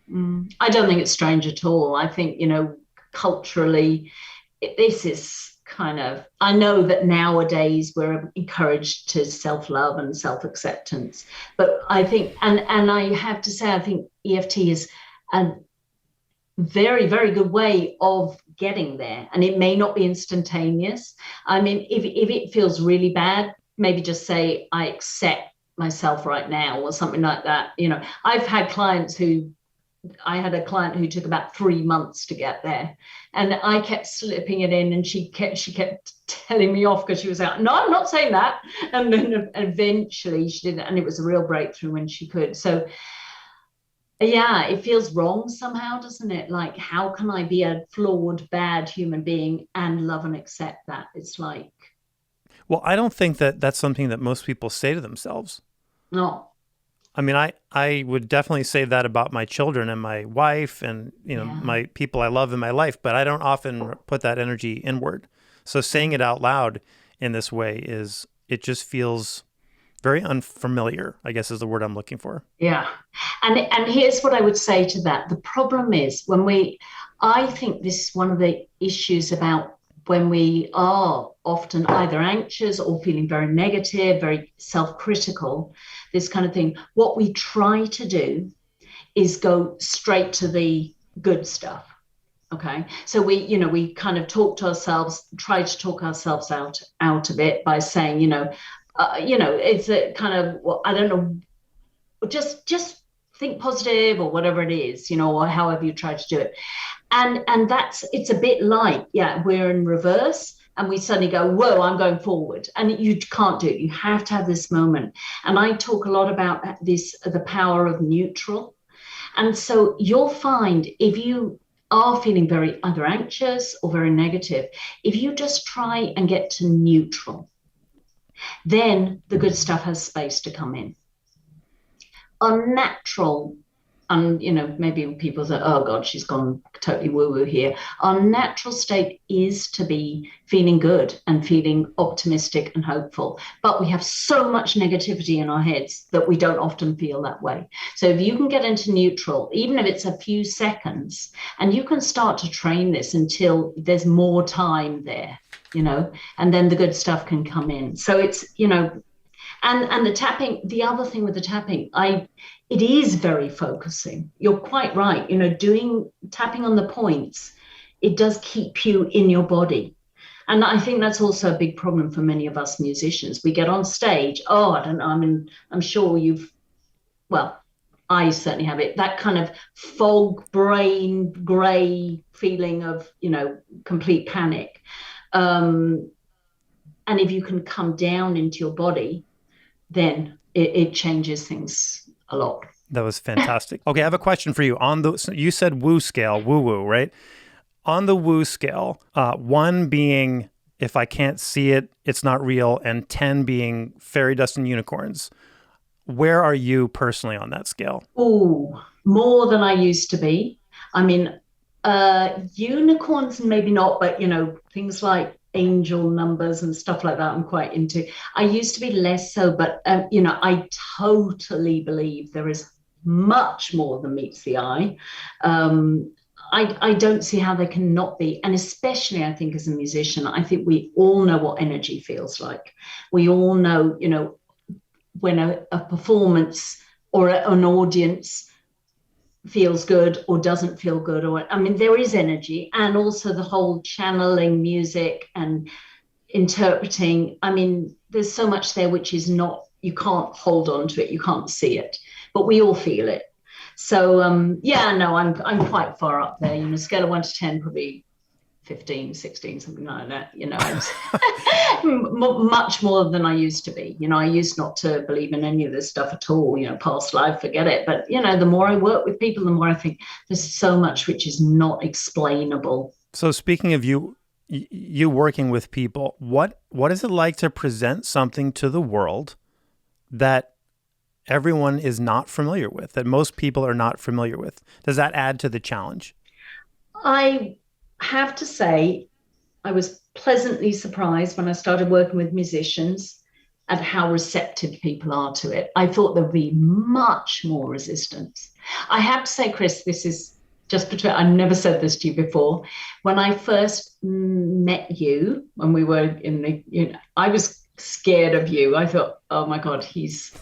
I don't think it's strange at all. I think, culturally, this is kind of, I know that nowadays we're encouraged to self-love and self-acceptance, but I think, and I have to say, I think EFT is a very, very good way of getting there. And it may not be instantaneous. I mean, if it feels really bad, maybe just say, I accept myself right now, or something like that. I've had clients who I had a client who took about 3 months to get there, and I kept slipping it in, and she kept telling me off because she was like, "No, I'm not saying that." And then eventually she did it, and it was a real breakthrough when she could. So yeah, it feels wrong somehow, doesn't it? Like, how can I be a flawed, bad human being and love and accept that? It's like, Well, I don't think that that's something that most people say to themselves. no, I mean, I would definitely say that about my children and my wife and, yeah. my people I love in my life, but I don't often put that energy inward. So saying it out loud in this way it just feels very unfamiliar, I guess is the word I'm looking for. Yeah. And here's what I would say to that. The problem is I think this is one of the issues about when we are often either anxious or feeling very negative, very self-critical, this kind of thing. What we try to do is go straight to the good stuff. Okay. So we kind of try to talk ourselves out of it by saying, it's a kind of, well, I don't know, just think positive or whatever it is, or however you try to do it. And it's a bit like, yeah, we're in reverse and we suddenly go, whoa, I'm going forward. And you can't do it. You have to have this moment. And I talk a lot about the power of neutral. And so you'll find if you are feeling very either anxious or very negative, if you just try and get to neutral, then the good stuff has space to come in. Unnatural, and maybe people say, oh God, she's gone totally woo-woo here. Our natural state is to be feeling good and feeling optimistic and hopeful, but we have so much negativity in our heads that we don't often feel that way. So if you can get into neutral, even if it's a few seconds, and you can start to train this until there's more time there, and then the good stuff can come in. So it's, and the tapping, the other thing with the tapping, it is very focusing. You're quite right. Doing tapping on the points, it does keep you in your body. And I think that's also a big problem for many of us musicians. We get on stage. Oh, I don't know. I mean, I'm sure I certainly have it. That kind of fog brain, gray feeling of, complete panic. And if you can come down into your body, then it changes things a lot. That was fantastic. Okay, I have a question for you. You said woo scale, woo woo, right? On the woo scale, 1 being if I can't see it, it's not real, and 10 being fairy dust and unicorns. Where are you personally on that scale? Oh, more than I used to be. I mean, unicorns maybe not, but things like angel numbers and stuff like that I'm quite into. I used to be less so, but I totally believe there is much more than meets the eye. I don't see how there can not be. And especially, I think, as a musician, I think we all know what energy feels like. We all know, when a performance or an audience feels good or doesn't feel good, or I mean, there is energy, and also the whole channeling music and interpreting. I mean, there's so much there which is not, you can't hold on to it, you can't see it, but we all feel it. So yeah, no, I'm quite far up there. Scale of 1 to 10, probably 15, 16, something like that. Much more than I used to be. I used not to believe in any of this stuff at all. Past life, forget it. But the more I work with people, the more I think there's so much which is not explainable. So speaking of you working with people, what is it like to present something to the world that everyone is not familiar with, that most people are not familiar with? Does that add to the challenge? I have to say, I was pleasantly surprised when I started working with musicians at how receptive people are to it. I thought there'd be much more resistance. I have to say, Chris, this is just between, I never said this to you before. When I first met you, when we were in the, I was scared of you. I thought, oh my God, he's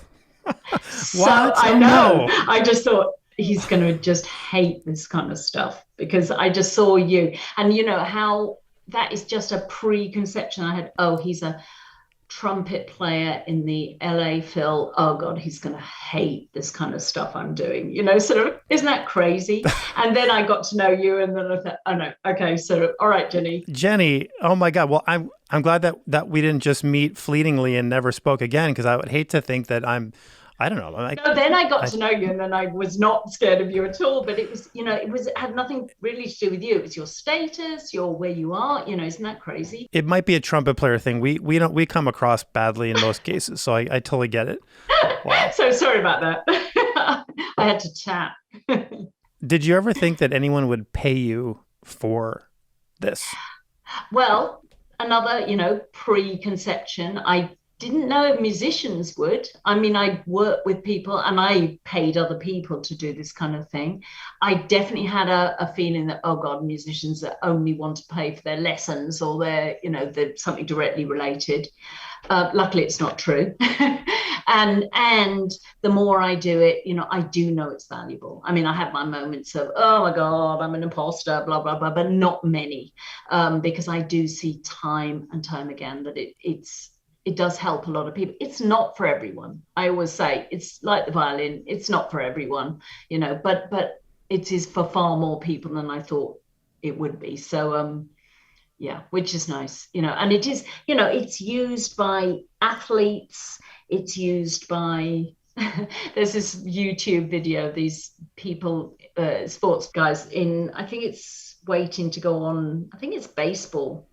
so, I know. No. I just thought, he's going to just hate this kind of stuff because I just saw you. And you know how that is just a preconception I had. Oh, he's a trumpet player in the LA Phil. Oh God, he's going to hate this kind of stuff I'm doing. You know, sort of, isn't that crazy? And then I got to know you, and then I thought, oh no, okay, so all right, Jenny. Oh my God. Well, I'm glad that we didn't just meet fleetingly and never spoke again, because I would hate to think that I don't know. No, then I got to know you, and then I was not scared of you at all. But it was, you know, it had nothing really to do with you. It was your status, your where you are. You know, isn't that crazy? It might be a trumpet player thing. We come across badly in most cases, so I totally get it. Wow. So sorry about that. I had to chat. Did you ever think that anyone would pay you for this? Well, another, you know, preconception. I didn't know if musicians would. I mean, I worked with people and I paid other people to do this kind of thing. I definitely had a feeling that, oh God, musicians that only want to pay for their lessons or their, you know, something directly related. Luckily, it's not true. and the more I do it, you know, I do know it's valuable. I mean, I have my moments of, oh my God, I'm an imposter, blah, blah, blah, but not many, because I do see time and time again that it does help a lot of people. It's not for everyone. I always say it's like the violin. It's not for everyone, you know, but it is for far more people than I thought it would be. So, yeah, which is nice, you know, and it is, you know, it's used by athletes. It's used by, there's this YouTube video, these people, sports guys I think it's waiting to go on, I think it's baseball.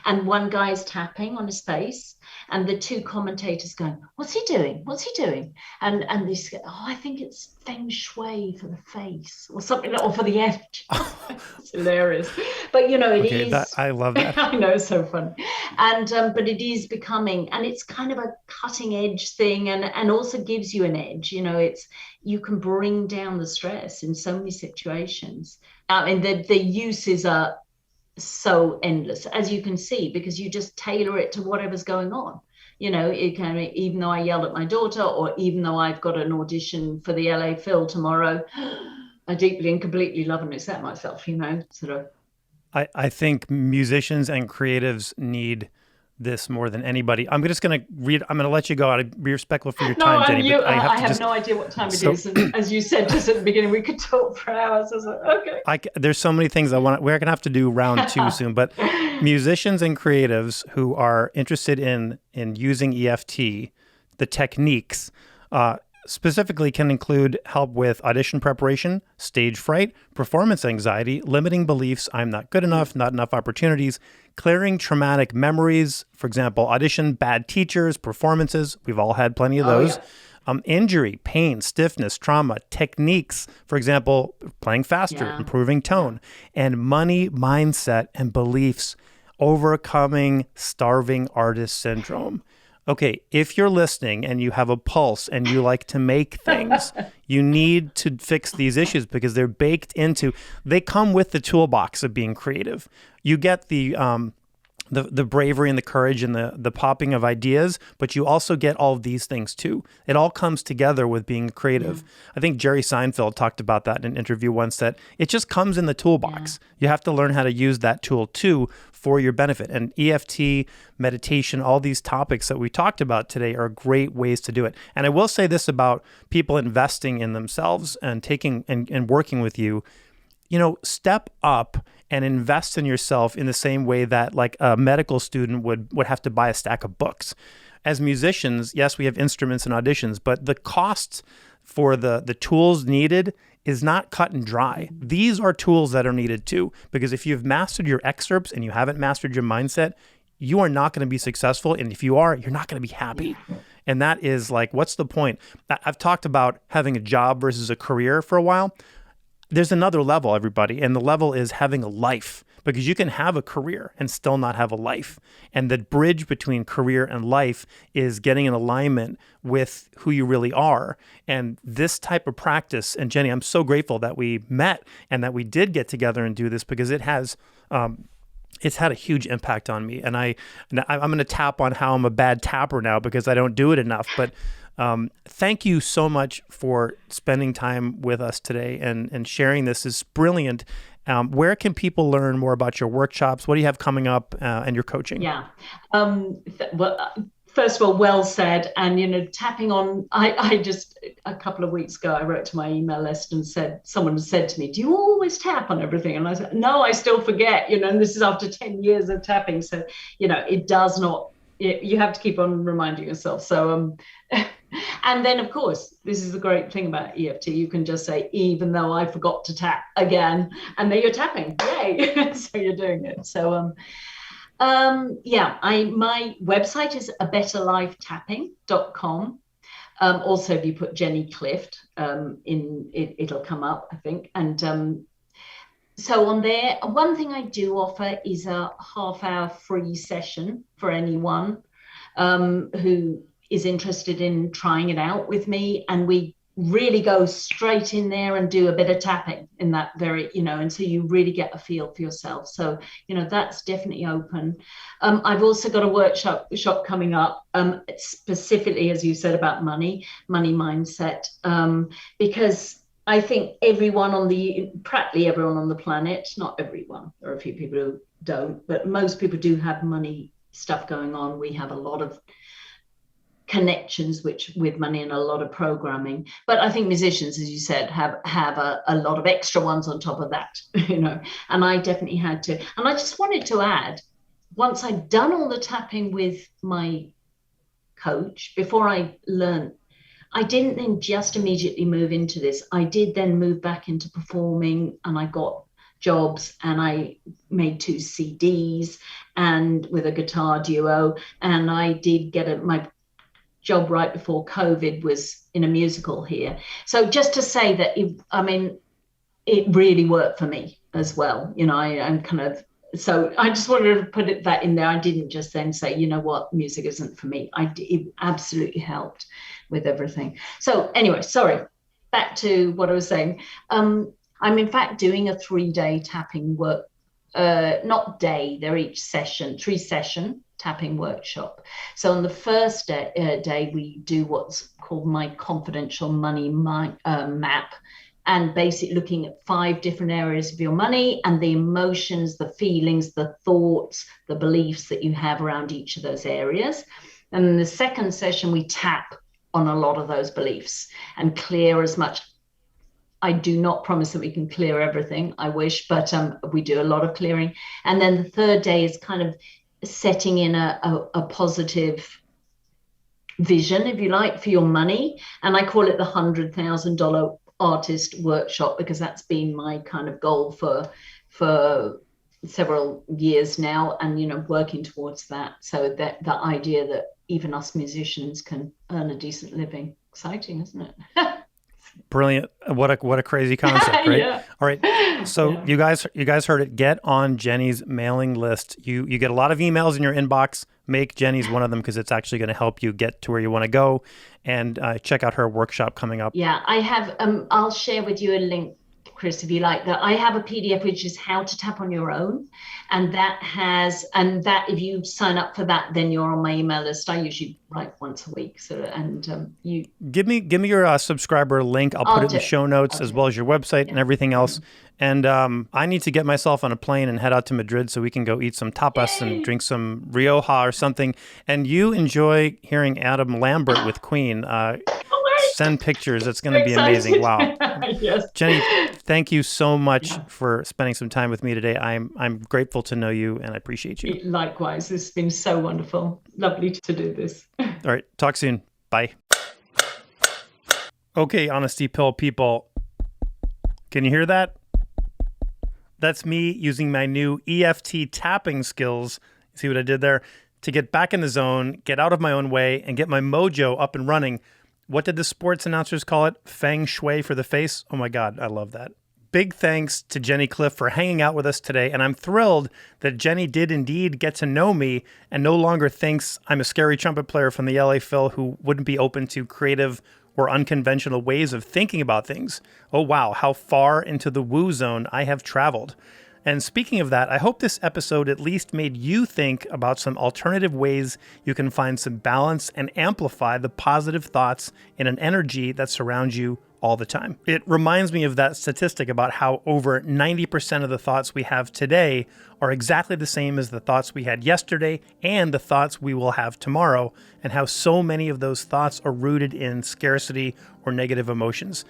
And one guy's tapping on his face, and the two commentators going, what's he doing? What's he doing? And this, oh, I think it's feng shui for the face or something, or for the edge. It's hilarious. But, you know, it is. I love that. I know, it's so fun. And, but it is becoming, and it's kind of a cutting edge thing, and also gives you an edge. You know, you can bring down the stress in so many situations. I mean, the uses are so endless, as you can see, because you just tailor it to whatever's going on. You know, it can, even though I yelled at my daughter, or even though I've got an audition for the LA Phil tomorrow, I deeply and completely love and accept myself, you know, sort of. I think musicians and creatives need this more than anybody. I'm just going to read. I'm going to let you go. I'd be respectful for your time, Jenny. But I have no idea what time it is. And as you said just at the beginning, we could talk for hours. I was like, okay. There's so many things we're going to have to do round 2 soon. But musicians and creatives who are interested in using EFT, the techniques, specifically can include help with audition preparation, stage fright, performance anxiety, limiting beliefs, I'm not good enough, not enough opportunities, clearing traumatic memories, for example, audition, bad teachers, performances, we've all had plenty of those, injury, pain, stiffness, trauma, techniques, for example, playing faster, improving tone, and money, mindset, and beliefs, overcoming starving artist syndrome. Okay, if you're listening and you have a pulse and you like to make things, you need to fix these issues because they're baked into, they come with the toolbox of being creative. You get the bravery and the courage and the popping of ideas, but you also get all of these things too. It all comes together with being creative. I think Jerry Seinfeld talked about that in an interview once, that it just comes in the toolbox. You have to learn how to use that tool too for your benefit. And EFT, meditation, all these topics that we talked about today are great ways to do it. And I will say this about people investing in themselves and taking and working with you, you know, step up and invest in yourself in the same way that like a medical student would have to buy a stack of books. As musicians, yes, we have instruments and auditions, but the cost for the tools needed is not cut and dry. These are tools that are needed too, because if you've mastered your excerpts and you haven't mastered your mindset, you are not going to be successful. And if you are, you're not going to be happy. And that is like, what's the point? I've talked about having a job versus a career for a while. there's another level, everybody, and the level is having a life, because you can have a career and still not have a life. And the bridge between career and life is getting in alignment with who you really are. And this type of practice, and Jenny, I'm so grateful that we met and that we did get together and do this, because it has it's had a huge impact on me. And I'm going to tap on how I'm a bad tapper now because I don't do it enough. But thank you so much for spending time with us today and sharing this. Is brilliant. Where can people learn more about your workshops? What do you have coming up and your coaching? Yeah. Well, first of all, well said. And, tapping on, I just, a couple of weeks ago, I wrote to my email list and someone said to me, do you always tap on everything? And I said, no, I still forget, and this is after 10 years of tapping. So, it does not, you have to keep on reminding yourself. So, and then, of course, this is the great thing about EFT. You can just say, even though I forgot to tap again, and then you're tapping. Yay. So you're doing it. So, my website is abetterlifetapping.com. Also, if you put Jenny Clift it'll come up, I think. And so on there, one thing I do offer is a half-hour free session for anyone who is interested in trying it out with me. And we really go straight in there and do a bit of tapping in that very, and so you really get a feel for yourself. So, that's definitely open. I've also got a workshop coming up, specifically, as you said, about money mindset, because I think practically everyone on the planet, not everyone, there are a few people who don't, but most people do have money stuff going on. We have a lot of connections with money and a lot of programming, but I think musicians, as you said, have a lot of extra ones on top of that, and I definitely had to. And I just wanted to add, once I'd done all the tapping with my coach, before I learned, I didn't then just immediately move into this. I did then move back into performing, and I got jobs, and I made 2 CDs and with a guitar duo, and I did get my job right before COVID was in a musical here. So just to say that, it really worked for me as well. I'm kind of, so I just wanted to put that in there. I didn't just then say, what, music isn't for me. It absolutely helped with everything. So anyway, sorry, back to what I was saying. I'm in fact doing a 3-day tapping work, not day, they're each session, 3-session tapping workshop. So on the first day, we do what's called my confidential money map, and basically looking at 5 different areas of your money and the emotions, the feelings, the thoughts, the beliefs that you have around each of those areas. And in the second session, we tap on a lot of those beliefs and clear as much. I do not promise that we can clear everything, I wish, but we do a lot of clearing. And then the third day is kind of setting in a positive vision, if you like, for your money. And I call it the $100,000 artist workshop, because that's been my kind of goal for several years now, and working towards that. So that the idea that even us musicians can earn a decent living. Exciting, isn't it? Brilliant. What a crazy concept, right? Yeah. All right. So you guys heard it. Get on Jenny's mailing list. You get a lot of emails in your inbox. Make Jenny's one of them, because it's actually going to help you get to where you want to go. And check out her workshop coming up. Yeah, I have. I'll share with you a link, Chris, if you like that. I have a PDF which is how to tap on your own, and that if you sign up for that, then you're on my email list. I usually write once a week. So, and you give me your subscriber link. I'll put it in the show notes, as well as your website and everything else. And I need to get myself on a plane and head out to Madrid so we can go eat some tapas and drink some Rioja or something. And you enjoy hearing Adam Lambert with Queen. Send pictures. It's going to be amazing. Wow. Yes. Jenny, thank you so much for spending some time with me today. I'm grateful to know you, and I appreciate you. Likewise. It's been so wonderful. Lovely to do this. All right. Talk soon. Bye. Okay, Honesty Pill people. Can you hear that? That's me using my new EFT tapping skills. See what I did there? To get back in the zone, get out of my own way, and get my mojo up and running. What did the sports announcers call it? Feng shui for the face? Oh my God, I love that. big thanks to Jenny Clift for hanging out with us today. And I'm thrilled that Jenny did indeed get to know me and no longer thinks I'm a scary trumpet player from the LA Phil who wouldn't be open to creative or unconventional ways of thinking about things. Oh, wow, how far into the woo zone I have traveled. And speaking of that, I hope this episode at least made you think about some alternative ways you can find some balance and amplify the positive thoughts and an energy that surrounds you all the time. It reminds me of that statistic about how over 90% of the thoughts we have today are exactly the same as the thoughts we had yesterday and the thoughts we will have tomorrow, and how so many of those thoughts are rooted in scarcity or negative emotions.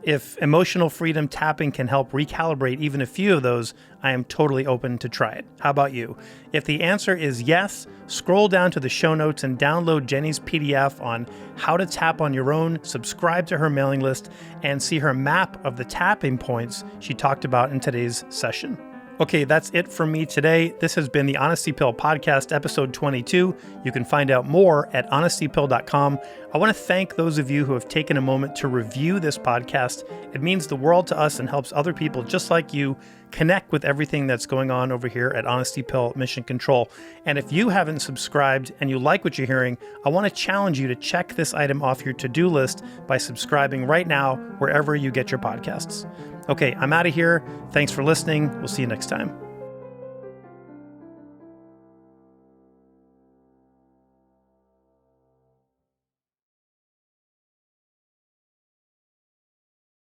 If emotional freedom tapping can help recalibrate even a few of those, I am totally open to try it. How about you? If the answer is yes, scroll down to the show notes and download Jenny's PDF on how to tap on your own, subscribe to her mailing list, and see her map of the tapping points she talked about in today's session. Okay, that's it from me today. This has been the Honesty Pill Podcast, episode 22. You can find out more at honestypill.com. I want to thank those of you who have taken a moment to review this podcast. It means the world to us and helps other people just like you connect with everything that's going on over here at Honesty Pill Mission Control. And if you haven't subscribed and you like what you're hearing, I want to challenge you to check this item off your to-do list by subscribing right now wherever you get your podcasts. Okay, I'm out of here. Thanks for listening. We'll see you next time.